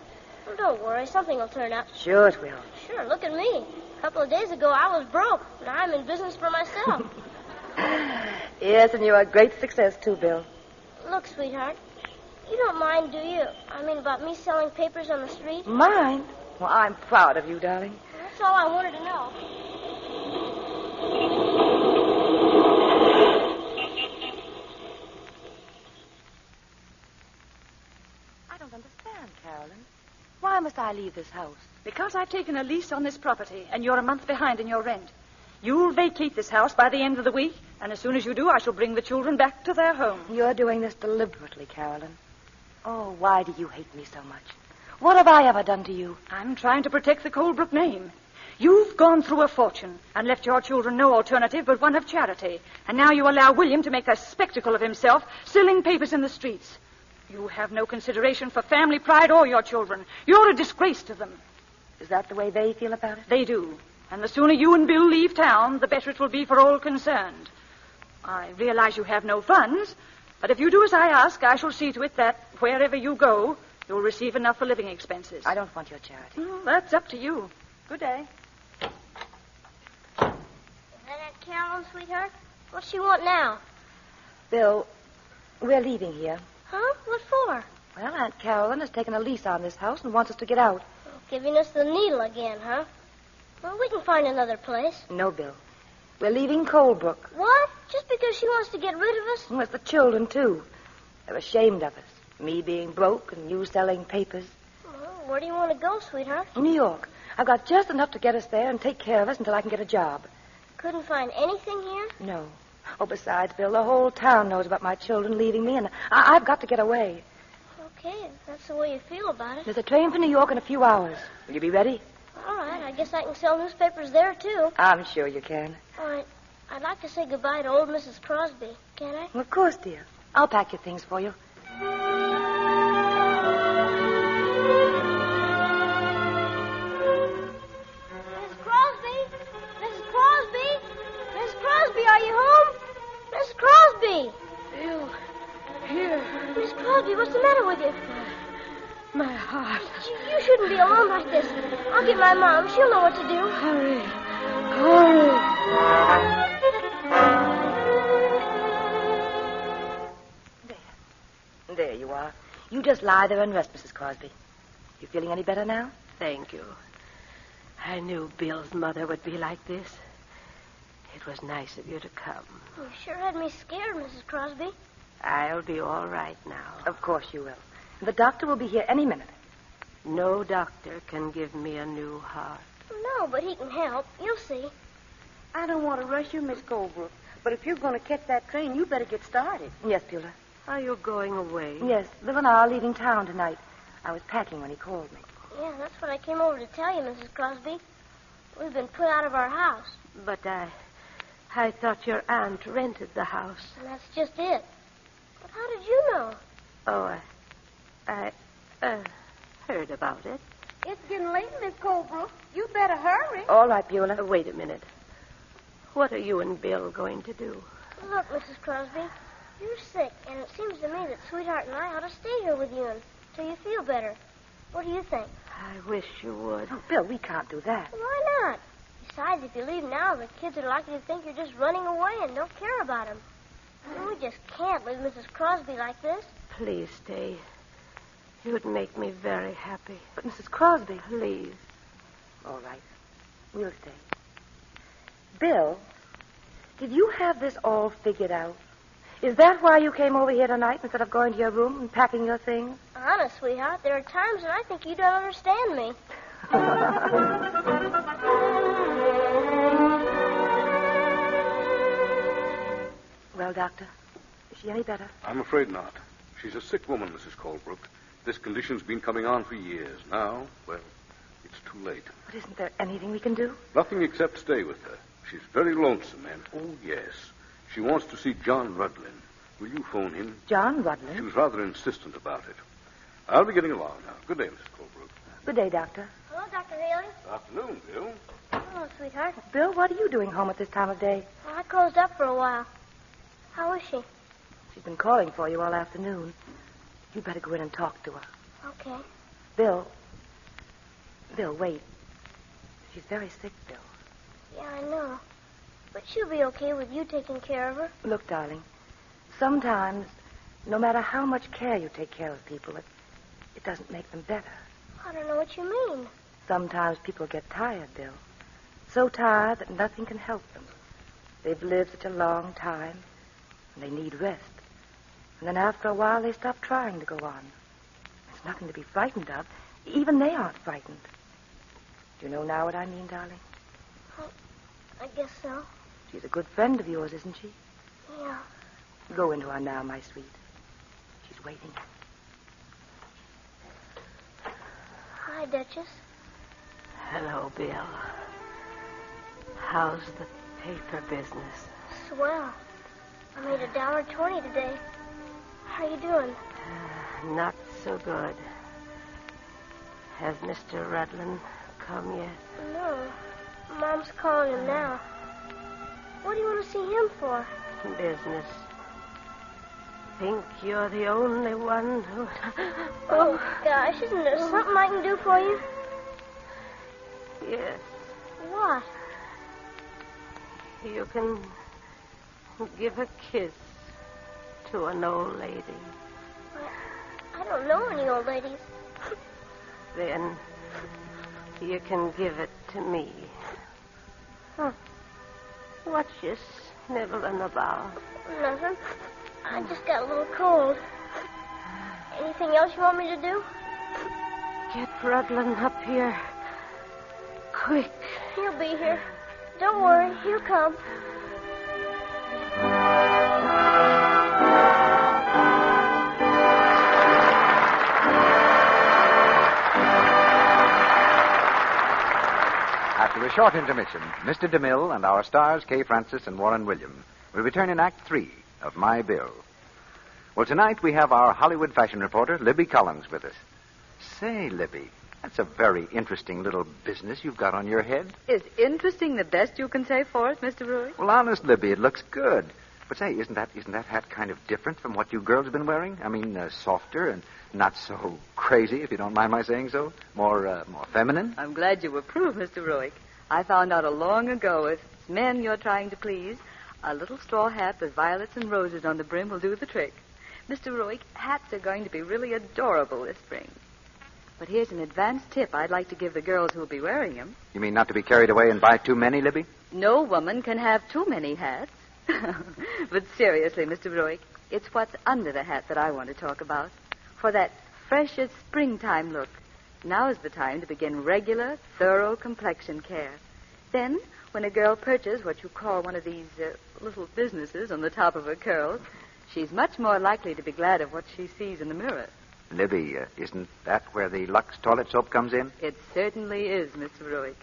Well, don't worry. Something will turn up. Sure it will. Sure, look at me. A couple of days ago, I was broke. Now I'm in business for myself. Yes, and you're a great success, too, Bill. Look, sweetheart, you don't mind, do you? I mean, about me selling papers on the street? Mine? Well, I'm proud of you, darling. That's all I wanted to know. I don't understand, Carolyn. Why must I leave this house? Because I've taken a lease on this property, and you're a month behind in your rent. You'll vacate this house by the end of the week, and as soon as you do, I shall bring the children back to their home. You're doing this deliberately, Carolyn. Oh, why do you hate me so much? What have I ever done to you? I'm trying to protect the Colebrook name. You've gone through a fortune and left your children no alternative but one of charity, and now you allow William to make a spectacle of himself selling papers in the streets. You have no consideration for family pride or your children. You're a disgrace to them. Is that the way they feel about it? They do. And the sooner you and Bill leave town, the better it will be for all concerned. I realize you have no funds, but if you do as I ask, I shall see to it that wherever you go, you'll receive enough for living expenses. I don't want your charity. Well, that's up to you. Good day. Is that Aunt Carolyn, sweetheart? What's she want now? Bill, we're leaving here. Huh? What for? Well, Aunt Carolyn has taken a lease on this house and wants us to get out. Giving us the needle again, huh? Well, we can find another place. No, Bill. We're leaving Colebrook. What? Just because she wants to get rid of us? Well, it's the children, too. They're ashamed of us. Me being broke and you selling papers. Well, where do you want to go, sweetheart? New York. I've got just enough to get us there and take care of us until I can get a job. Couldn't find anything here? No. Oh, besides, Bill, the whole town knows about my children leaving me, and I've got to get away. Okay, if that's the way you feel about it. There's a train for New York in a few hours. Will you be ready? All right, I guess I can sell newspapers there, too. I'm sure you can. All right, I'd like to say goodbye to old Mrs. Crosby. Can I? Well, of course, dear. I'll pack your things for you. Mrs. Crosby? Mrs. Crosby? Mrs. Crosby, are you home? Mrs. Crosby! Bill, here. Miss Crosby, what's the matter with you? My heart. You shouldn't be alone like this. I'll get my mom. She'll know what to do. Hurry. Hurry. There you are. You just lie there and rest, Mrs. Crosby. You feeling any better now? Thank you. I knew Bill's mother would be like this. It was nice of you to come. You sure had me scared, Mrs. Crosby. I'll be all right now. Of course you will. The doctor will be here any minute. No doctor can give me a new heart. No, but he can help. You'll see. I don't want to rush you, Miss Colebrook, but if you're going to catch that train, you better get started. Yes, Beulah. Are you going away? Yes, Bill and I are leaving town tonight. I was packing when he called me. Yeah, that's what I came over to tell you, Mrs. Crosby. We've been put out of our house. But I thought your aunt rented the house. And that's just it. But how did you know? Oh, I heard about it. It's getting late, Miss Colebrook. You better hurry. All right, Beulah. Wait a minute. What are you and Bill going to do? Look, Mrs. Crosby, you're sick, and it seems to me that Sweetheart and I ought to stay here with you until you feel better. What do you think? I wish you would. Oh, Bill, we can't do that. Why not? Besides, if you leave now, the kids are likely to think you're just running away and don't care about them. We just can't leave Mrs. Crosby like this. Please stay. You'd make me very happy. But Mrs. Crosby... Please. All right. We'll stay. Bill, did you have this all figured out? Is that why you came over here tonight instead of going to your room and packing your things? Honest, sweetheart, there are times when I think you don't understand me. Well, Doctor, is she any better? I'm afraid not. She's a sick woman, Mrs. Colebrook. This condition's been coming on for years. Now, well, it's too late. But isn't there anything we can do? Nothing except stay with her. She's very lonesome, and, oh, yes, she wants to see John Rudlin. Will you phone him? John Rudlin? She was rather insistent about it. I'll be getting along now. Good day, Mrs. Colebrook. Good day, Doctor. Hello, Dr. Haley. Good afternoon, Bill. Hello, sweetheart. Bill, what are you doing home at this time of day? Well, I closed up for a while. How is she? She's been calling for you all afternoon. You better go in and talk to her. Okay. Bill, wait. She's very sick, Bill. Yeah, I know. But she'll be okay with you taking care of her. Look, darling, sometimes, no matter how much care you take care of people, it doesn't make them better. I don't know what you mean. Sometimes people get tired, Bill. So tired that nothing can help them. They've lived such a long time, and they need rest. And then after a while, they stop trying to go on. There's nothing to be frightened of. Even they aren't frightened. Do you know now what I mean, darling? I guess so. She's a good friend of yours, isn't she? Yeah. Go into her now, my sweet. She's waiting. Hi, Duchess. Hello, Bill. How's the paper business? Swell. I made $1.20 today. How you doing? Not so good. Has Mr. Rudlin come yet? No. Mom's calling him now. What do you want to see him for? Business. Think you're the only one who... Oh, gosh, isn't there something I can do for you? Yes. What? You can give a kiss to an old lady. I don't know any old ladies. Then you can give it to me. Huh. What you sniveling about? Nothing. I just got a little cold. Anything else you want me to do? Get Rudlin up here. Quick. He'll be here. Don't worry, he'll come. After a short intermission, Mr. DeMille and our stars, Kay Francis and Warren William, will return in Act 3 of My Bill. Well, tonight we have our Hollywood fashion reporter, Libby Collins, with us. Say, Libby, that's a very interesting little business you've got on your head. Is interesting the best you can say for it, Mr. Ruick? Well, honest, Libby, it looks good. But say, isn't that hat kind of different from what you girls have been wearing? I mean, softer and not so crazy, if you don't mind my saying so. More feminine. I'm glad you approve, Mr. Ruick. I found out long ago if it's men you're trying to please, a little straw hat with violets and roses on the brim will do the trick. Mr. Ruick, hats are going to be really adorable this spring. But here's an advanced tip I'd like to give the girls who'll be wearing them. You mean not to be carried away and buy too many, Libby? No woman can have too many hats. But seriously, Mr. Ruick, it's what's under the hat that I want to talk about. For that freshest springtime look, now is the time to begin regular, thorough complexion care. Then, when a girl purchases what you call one of these little businesses on the top of her curls, she's much more likely to be glad of what she sees in the mirror. Libby, isn't that where the Lux toilet soap comes in? It certainly is, Mr. Ruick.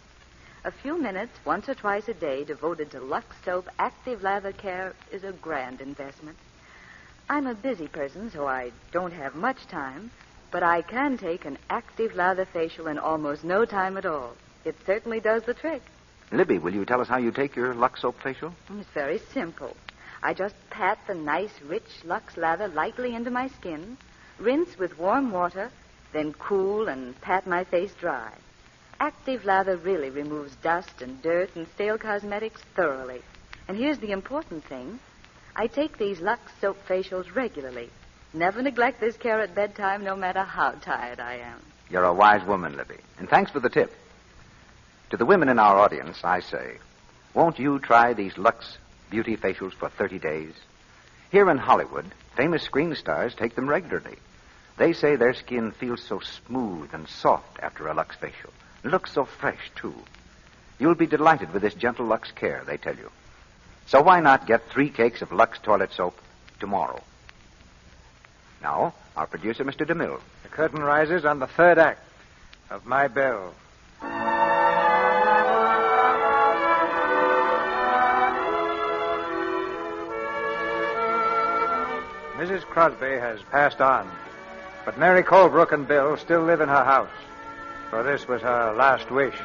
A few minutes, once or twice a day, devoted to Lux Soap Active Lather Care is a grand investment. I'm a busy person, so I don't have much time, but I can take an active lather facial in almost no time at all. It certainly does the trick. Libby, will you tell us how you take your Lux Soap facial? It's very simple. I just pat the nice, rich Lux lather lightly into my skin, rinse with warm water, then cool and pat my face dry. Active lather really removes dust and dirt and stale cosmetics thoroughly. And here's the important thing. I take these Lux Soap facials regularly. Never neglect this care at bedtime, no matter how tired I am. You're a wise woman, Libby. And thanks for the tip. To the women in our audience, I say, won't you try these Lux beauty facials for 30 days? Here in Hollywood, famous screen stars take them regularly. They say their skin feels so smooth and soft after a Lux facial. It looks so fresh, too. You'll be delighted with this gentle Lux care, they tell you. So why not get 3 cakes of Lux toilet soap tomorrow? Now, our producer, Mr. DeMille. The curtain rises on the third act of My Bill. Mrs. Crosby has passed on, but Mary Colebrook and Bill still live in her house, for this was her last wish.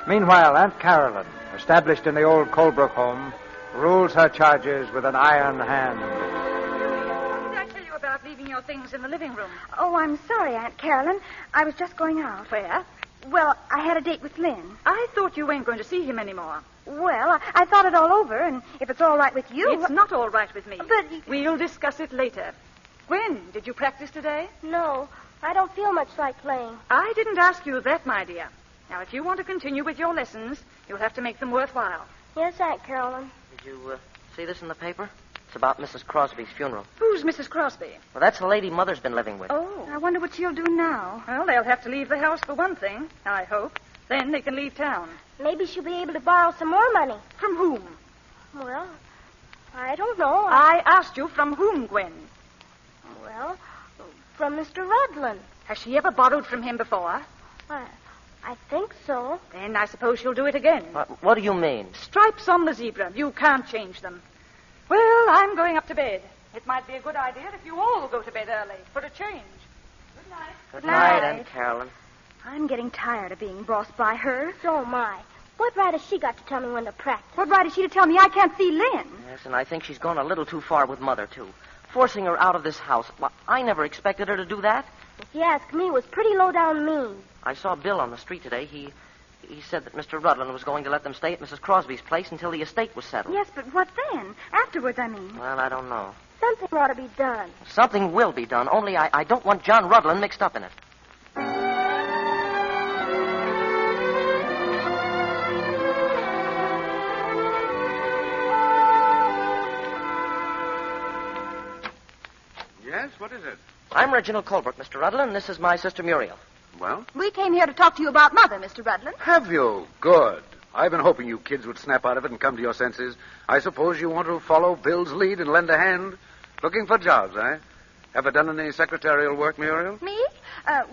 Meanwhile, Aunt Carolyn, established in the old Colebrook home, rules her charges with an iron hand. What did I tell you about leaving your things in the living room? Oh, I'm sorry, Aunt Carolyn. I was just going out. Where? Well, I had a date with Lynn. I thought you weren't going to see him anymore. Well, I thought it all over, and if it's all right with you... It's not all right with me. But... We'll discuss it later. Gwen, did you practice today? No, I don't feel much like playing. I didn't ask you that, my dear. Now, if you want to continue with your lessons, you'll have to make them worthwhile. Yes, Aunt Carolyn. Did you see this in the paper? It's about Mrs. Crosby's funeral. Who's Mrs. Crosby? Well, that's the lady Mother's been living with. Oh. I wonder what she'll do now. Well, they'll have to leave the house for one thing, I hope. Then they can leave town. Maybe she'll be able to borrow some more money. From whom? Well, I don't know. I asked you from whom, Gwen? Well, from Mr. Rudland. Has she ever borrowed from him before? I think so. Then I suppose she'll do it again. What do you mean? Stripes on the zebra. You can't change them. Well, I'm going up to bed. It might be a good idea if you all go to bed early for a change. Good night. Good night, Aunt Carolyn. I'm getting tired of being bossed by her. So am I. What right has she got to tell me when to practice? What right has she to tell me I can't see Lynn? Yes, and I think she's gone a little too far with Mother, too. Forcing her out of this house. Well, I never expected her to do that. If you ask me, it was pretty low down mean. I saw Bill on the street today. He said that Mr. Rudland was going to let them stay at Mrs. Crosby's place until the estate was settled. Yes, but what then? Afterwards, I mean. Well, I don't know. Something ought to be done. Something will be done, only I don't want John Rudland mixed up in it. Yes, what is it? I'm Reginald Colebrook, Mr. Rudland, and this is my sister Muriel. Well? We came here to talk to you about Mother, Mr. Rudland. Have you? Good. I've been hoping you kids would snap out of it and come to your senses. I suppose you want to follow Bill's lead and lend a hand? Looking for jobs, eh? Ever done any secretarial work, Muriel? Me?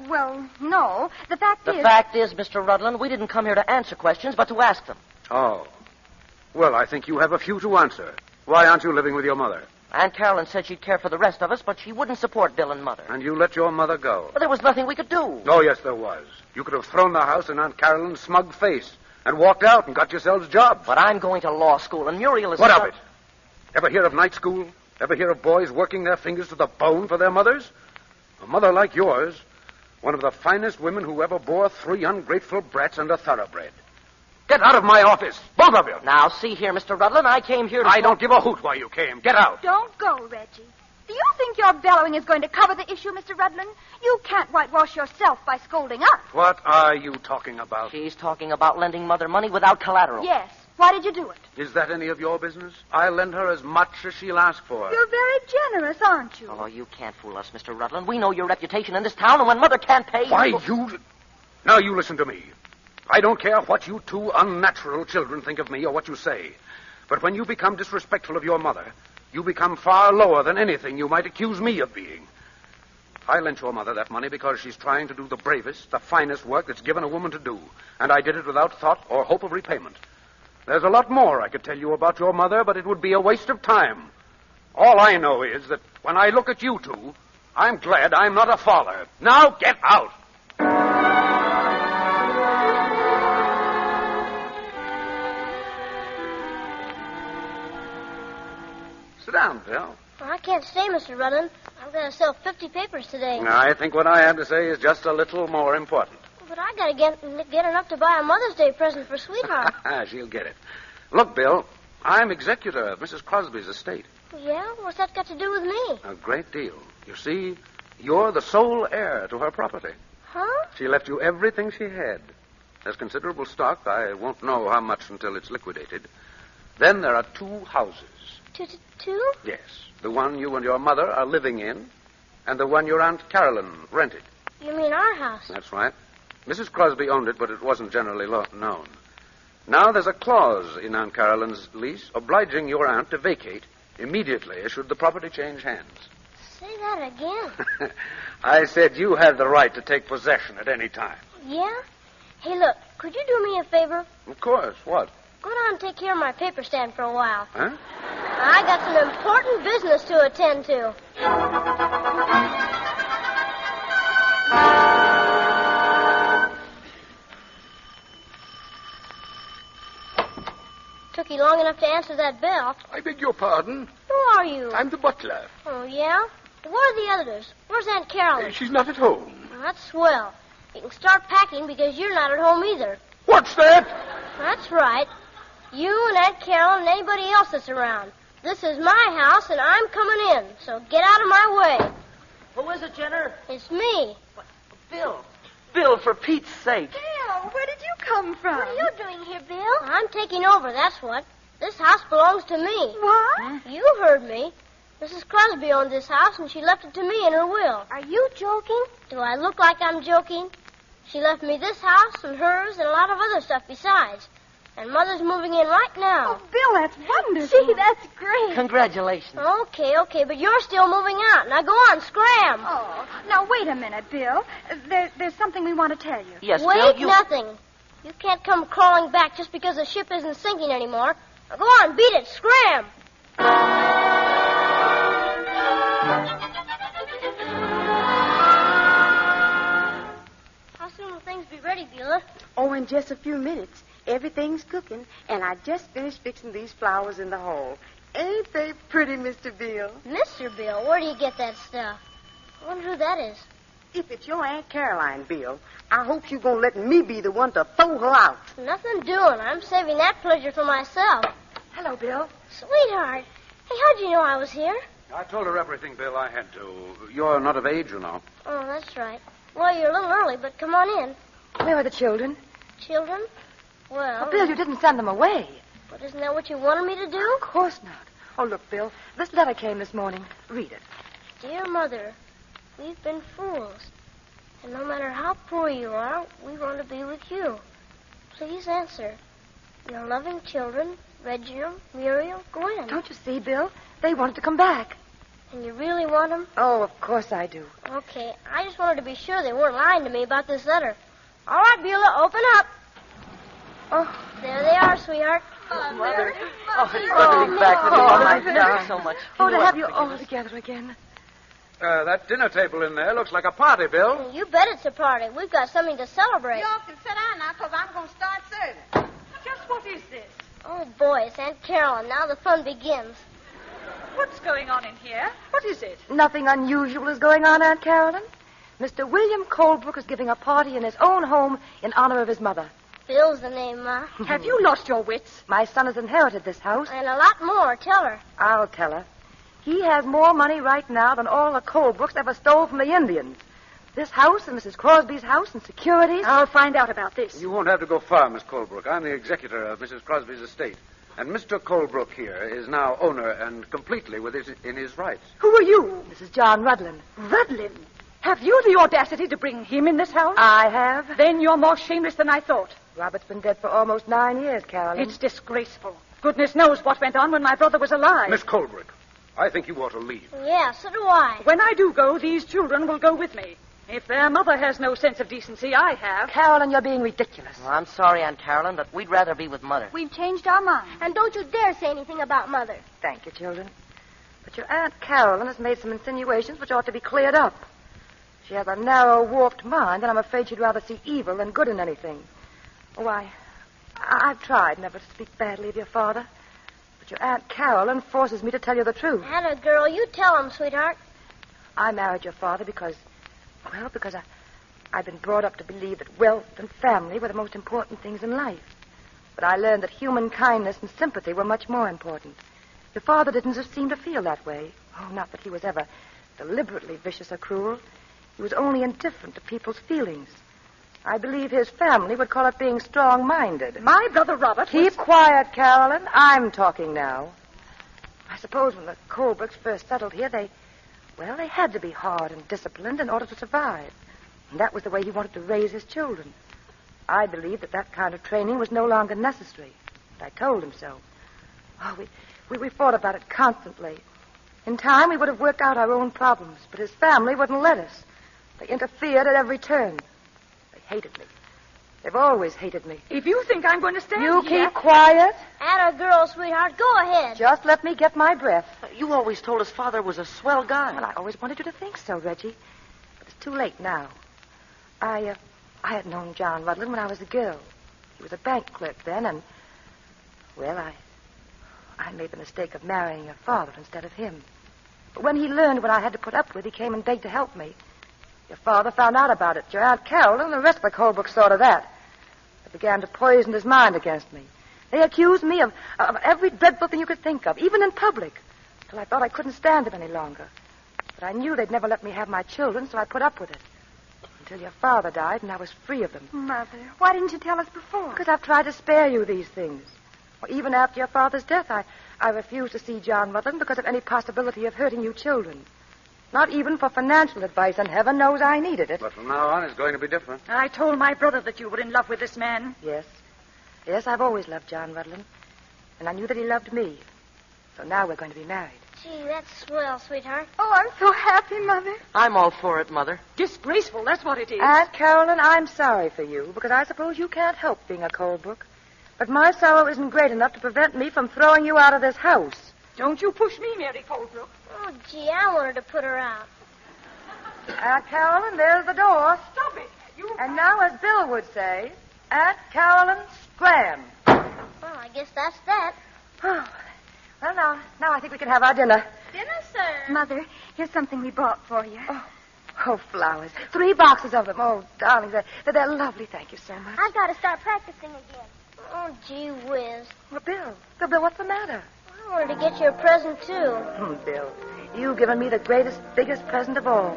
Well, no. The fact is, Mr. Rudland, we didn't come here to answer questions, but to ask them. Oh. Well, I think you have a few to answer. Why aren't you living with your mother? Aunt Carolyn said she'd care for the rest of us, but she wouldn't support Bill and Mother. And you let your mother go? Well, there was nothing we could do. Oh, yes, there was. You could have thrown the house in Aunt Carolyn's smug face and walked out and got yourselves jobs. But I'm going to law school, and Muriel is... What of it? Ever hear of night school? Ever hear of boys working their fingers to the bone for their mothers? A mother like yours, one of the finest women who ever bore 3 ungrateful brats and a thoroughbred. Get out of my office, both of you. Now, see here, Mr. Rudland, I came here to... I don't give a hoot why you came. Get out. Don't go, Reggie. Do you think your bellowing is going to cover the issue, Mr. Rudland? You can't whitewash yourself by scolding us. What are you talking about? She's talking about lending Mother money without collateral. Yes. Why did you do it? Is that any of your business? I'll lend her as much as she'll ask for. You're very generous, aren't you? Oh, you can't fool us, Mr. Rudland. We know your reputation in this town, and when Mother can't pay... Why, you... Now, you listen to me. I don't care what you 2 unnatural children think of me or what you say. But when you become disrespectful of your mother, you become far lower than anything you might accuse me of being. I lent your mother that money because she's trying to do the bravest, the finest work that's given a woman to do. And I did it without thought or hope of repayment. There's a lot more I could tell you about your mother, but it would be a waste of time. All I know is that when I look at you 2, I'm glad I'm not a father. Now get out! Sit down, Bill. Well, I can't stay, Mr. Rudland. I've got to sell 50 papers today. I think what I have to say is just a little more important. But I got to get enough to buy a Mother's Day present for Sweetheart. She'll get it. Look, Bill, I'm executor of Mrs. Crosby's estate. Yeah? What's that got to do with me? A great deal. You see, you're the sole heir to her property. Huh? She left you everything she had. There's considerable stock. I won't know how much until it's liquidated. Then there are 2 houses. Two? Yes. The one you and your mother are living in, and the one your Aunt Carolyn rented. You mean our house? That's right. Mrs. Crosby owned it, but it wasn't generally known. Now there's a clause in Aunt Carolyn's lease obliging your aunt to vacate immediately should the property change hands. Say that again. I said you had the right to take possession at any time. Yeah? Hey, look, could you do me a favor? Of course. What? Go down and take care of my paper stand for a while. Huh? I got some important business to attend to. Took you long enough to answer that bell. I beg your pardon? Who are you? I'm the butler. Oh, yeah? Where are the others? Where's Aunt Carolyn? She's not at home. Well, that's swell. You can start packing because you're not at home either. What's that? That's right. You and Aunt Carolyn and anybody else that's around. This is my house, and I'm coming in, so get out of my way. Who is it, Jenner? It's me. Bill. Bill, for Pete's sake. Bill, where did you come from? What are you doing here, Bill? I'm taking over, that's what. This house belongs to me. What? You heard me. Mrs. Crosby owned this house, and she left it to me in her will. Are you joking? Do I look like I'm joking? She left me this house and hers and a lot of other stuff besides. And Mother's moving in right now. Oh, Bill, that's wonderful. Gee, that's great. Congratulations. Okay, but you're still moving out. Now go on, scram. Oh, now wait a minute, Bill. There's something we want to tell you. Yes, Wait, Bill, nothing. You can't come crawling back just because the ship isn't sinking anymore. Now go on, beat it, scram. How soon will things be ready, Beulah? Oh, in just a few minutes. Everything's cooking, and I just finished fixing these flowers in the hall. Ain't they pretty, Mr. Bill? Mr. Bill, where do you get that stuff? I wonder who that is. If it's your Aunt Caroline, Bill, I hope you're going to let me be the one to throw her out. Nothing doing. I'm saving that pleasure for myself. Hello, Bill. Sweetheart. Hey, how'd you know I was here? I told her everything, Bill, I had to. You're not of age, you know. Oh, that's right. Well, you're a little early, but come on in. Where are the children? Children? Well... Oh, Bill, you didn't send them away. But isn't that what you wanted me to do? Of course not. Oh, look, Bill, this letter came this morning. Read it. Dear Mother, we've been fools. And no matter how poor you are, we want to be with you. Please answer. Your loving children, Reginald, Muriel, Gwen. Don't you see, Bill? They wanted to come back. And you really want them? Oh, of course I do. Okay. I just wanted to be sure they weren't lying to me about this letter. All right, Beulah, open up. Oh. There they are, sweetheart. Mother. Oh, it's good to be back with you, Mother. I miss you so much. Oh, to have you all together again. That dinner table in there looks like a party, Bill. You bet it's a party. We've got something to celebrate. Y'all can sit down now, because I'm going to start serving. Just what is this? Oh, boy, it's Aunt Carolyn. Now the fun begins. What's going on in here? What is it? Nothing unusual is going on, Aunt Carolyn. Mr. William Colebrook is giving a party in his own home in honor of his mother. Bill's the name, Ma. Have you lost your wits? My son has inherited this house. And a lot more. Tell her. I'll tell her. He has more money right now than all the Colebrooks ever stole from the Indians. This house and Mrs. Crosby's house and securities. I'll find out about this. You won't have to go far, Miss Colebrook. I'm the executor of Mrs. Crosby's estate. And Mr. Colebrook here is now owner and completely in his rights. Who are you? This is John Rudlin. Rudlin? Have you the audacity to bring him in this house? I have. Then you're more shameless than I thought. Robert's been dead for almost 9 years, Carolyn. It's disgraceful. Goodness knows what went on when my brother was alive. Miss Colebrook, I think you ought to leave. Yeah, so do I. When I do go, these children will go with me. If their mother has no sense of decency, I have. Carolyn, you're being ridiculous. Well, I'm sorry, Aunt Carolyn, but we'd rather be with Mother. We've changed our minds. And don't you dare say anything about Mother. Thank you, children. But your Aunt Carolyn has made some insinuations which ought to be cleared up. She has a narrow, warped mind, and I'm afraid she'd rather see evil than good in anything. Oh, I've tried never to speak badly of your father. But your Aunt Carolyn forces me to tell you the truth. Atta girl, you tell him, sweetheart. I married your father because I've been brought up to believe that wealth and family were the most important things in life. But I learned that human kindness and sympathy were much more important. Your father didn't seem to feel that way. Oh, not that he was ever deliberately vicious or cruel. He was only indifferent to people's feelings. I believe his family would call it being strong-minded. My brother Robert Keep quiet, Carolyn. I'm talking now. I suppose when the Colebrookes first settled here, they had to be hard and disciplined in order to survive. And that was the way he wanted to raise his children. I believed that kind of training was no longer necessary. And I told him so. Oh, we fought about it constantly. In time, we would have worked out our own problems, but his family wouldn't let us. They interfered at every turn. They hated me. They've always hated me. If you think I'm going to stand You here... keep quiet. Atta girl, sweetheart, go ahead. Just let me get my breath. You always told us Father was a swell guy. Well, I always wanted you to think so, Reggie. But it's too late now. I had known John Rudlin when I was a girl. He was a bank clerk then, and... Well, I made the mistake of marrying your father instead of him. But when he learned what I had to put up with, he came and begged to help me. Your father found out about it. Your Aunt Carolyn and the rest of the Colebrook saw to that. They began to poison his mind against me. They accused me of every dreadful thing you could think of, even in public, till I thought I couldn't stand it any longer. But I knew they'd never let me have my children, so I put up with it. Until your father died and I was free of them. Mother, why didn't you tell us before? Because I've tried to spare you these things. Well, even after your father's death, I refused to see John Rudlin because of any possibility of hurting you children. Not even for financial advice, and heaven knows I needed it. But from now on, it's going to be different. I told my brother that you were in love with this man. Yes. Yes, I've always loved John Rudlin. And I knew that he loved me. So now we're going to be married. Gee, that's swell, sweetheart. Oh, I'm so happy, Mother. I'm all for it, Mother. Disgraceful, that's what it is. Aunt Carolyn, I'm sorry for you, because I suppose you can't help being a Colebrook. But my sorrow isn't great enough to prevent me from throwing you out of this house. Don't you push me, Mary Colebrook. Oh, gee, I wanted to put her out. Aunt Carolyn, there's the door. Stop it. And now, as Bill would say, Aunt Carolyn, scram. Well, I guess that's that. Oh, well, now I think we can have our dinner. Dinner, sir. Mother, here's something we bought for you. Oh, flowers. 3 boxes of them. Oh, darling, they're lovely. Thank you so much. I've got to start practicing again. Oh, gee whiz. Well, Bill, what's the matter? I wanted to get you a present, too. Bill, you've given me the biggest present of all.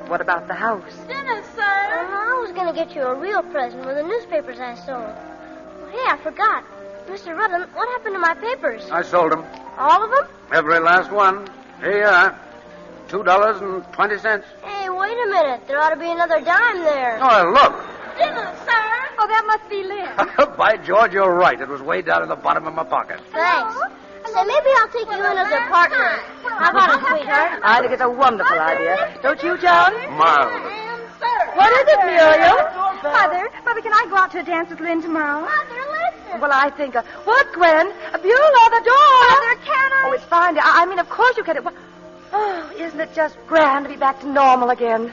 What about the house? Dinner, sir. I was going to get you a real present with the newspapers I sold. Oh, hey, I forgot. Mr. Rudlin, what happened to my papers? I sold them. All of them? Every last one. Here you are. $2.20. Hey, wait a minute. There ought to be another dime there. Oh, look. Dinner, sir. Oh, that must be Lynn. By George, you're right. It was way down in the bottom of my pocket. Thanks. Say, maybe I'll take you in as a partner. How about it, sweetheart? I think it's a wonderful idea. Don't you, John? Marvelous. What is it, Muriel? Mother, can I go out to a dance with Lynn tomorrow? Mother, listen. Well, I think... what, Gwen? Beulah, the door! Mother, can I? Oh, it's fine. I mean, of course you can. Oh, isn't it just grand to be back to normal again?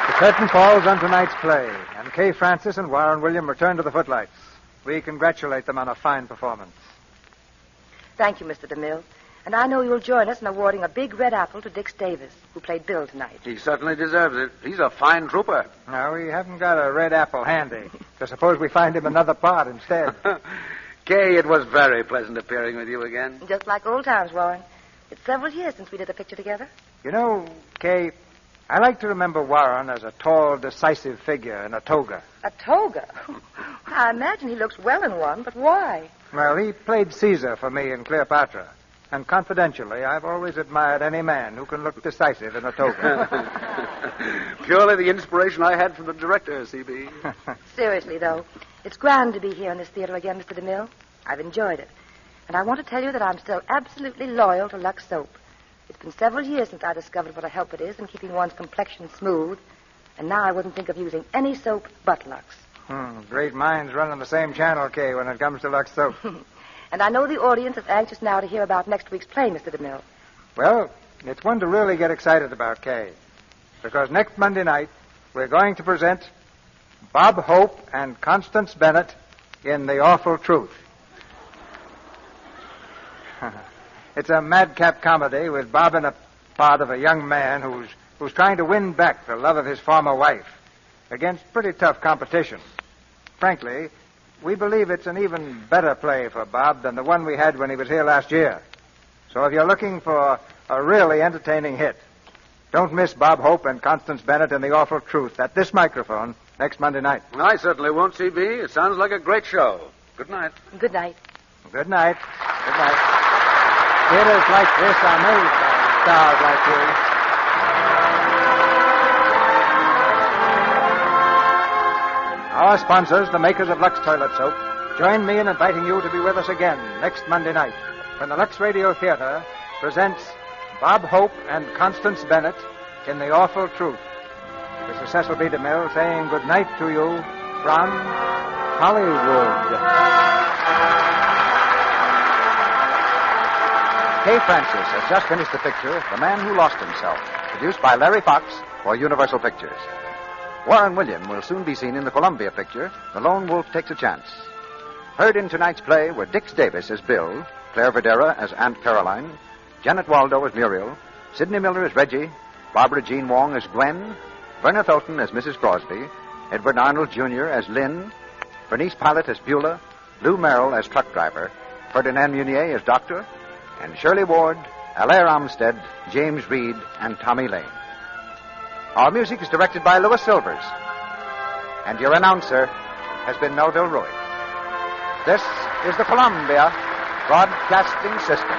The curtain falls on tonight's play, and Kay Francis and Warren William return to the footlights. We congratulate them on a fine performance. Thank you, Mr. DeMille. And I know you'll join us in awarding a big red apple to Dix Davis, who played Bill tonight. He certainly deserves it. He's a fine trooper. Now, we haven't got a red apple handy. So suppose we find him another part instead. Kay, it was very pleasant appearing with you again. Just like old times, Warren. It's several years since we did a picture together. You know, Kay, I like to remember Warren as a tall, decisive figure in a toga. A toga? I imagine he looks well in one, but why? Well, he played Caesar for me in Cleopatra. And confidentially, I've always admired any man who can look decisive in a toga. Purely the inspiration I had from the director, C.B. Seriously, though, it's grand to be here in this theater again, Mr. DeMille. I've enjoyed it. And I want to tell you that I'm still absolutely loyal to Lux Soap. It's been several years since I discovered what a help it is in keeping one's complexion smooth. And now I wouldn't think of using any soap but Lux. Great minds run on the same channel, Kay, when it comes to Lux Soap. And I know the audience is anxious now to hear about next week's play, Mr. DeMille. Well, it's one to really get excited about, Kay. Because next Monday night, we're going to present Bob Hope and Constance Bennett in The Awful Truth. It's a madcap comedy with Bob in a part of a young man who's trying to win back the love of his former wife against pretty tough competition. Frankly, we believe it's an even better play for Bob than the one we had when he was here last year. So if you're looking for a really entertaining hit, don't miss Bob Hope and Constance Bennett in The Awful Truth at this microphone next Monday night. I certainly won't, C.B. It sounds like a great show. Good night. Good night. Good night. Good night. Theaters like this are made by stars like you. Our sponsors, the makers of Lux Toilet Soap, join me in inviting you to be with us again next Monday night when the Lux Radio Theater presents Bob Hope and Constance Bennett in The Awful Truth. This is Cecil B. DeMille saying good night to you from Hollywood. Kay Francis has just finished the picture The Man Who Lost Himself, produced by Larry Fox for Universal Pictures. Warren William will soon be seen in the Columbia picture, The Lone Wolf Takes a Chance. Heard in tonight's play were Dix Davis as Bill, Claire Verdera as Aunt Caroline, Janet Waldo as Muriel, Sidney Miller as Reggie, Barbara Jean Wong as Gwen, Verna Tholton as Mrs. Crosby, Edward Arnold Jr. as Lynn, Bernice Pilot as Beulah, Lou Merrill as truck driver, Ferdinand Munier as doctor, and Shirley Ward, Alaire Armstead, James Reed, and Tommy Lane. Our music is directed by Louis Silvers. And your announcer has been Melville Ruick. This is the Columbia Broadcasting System.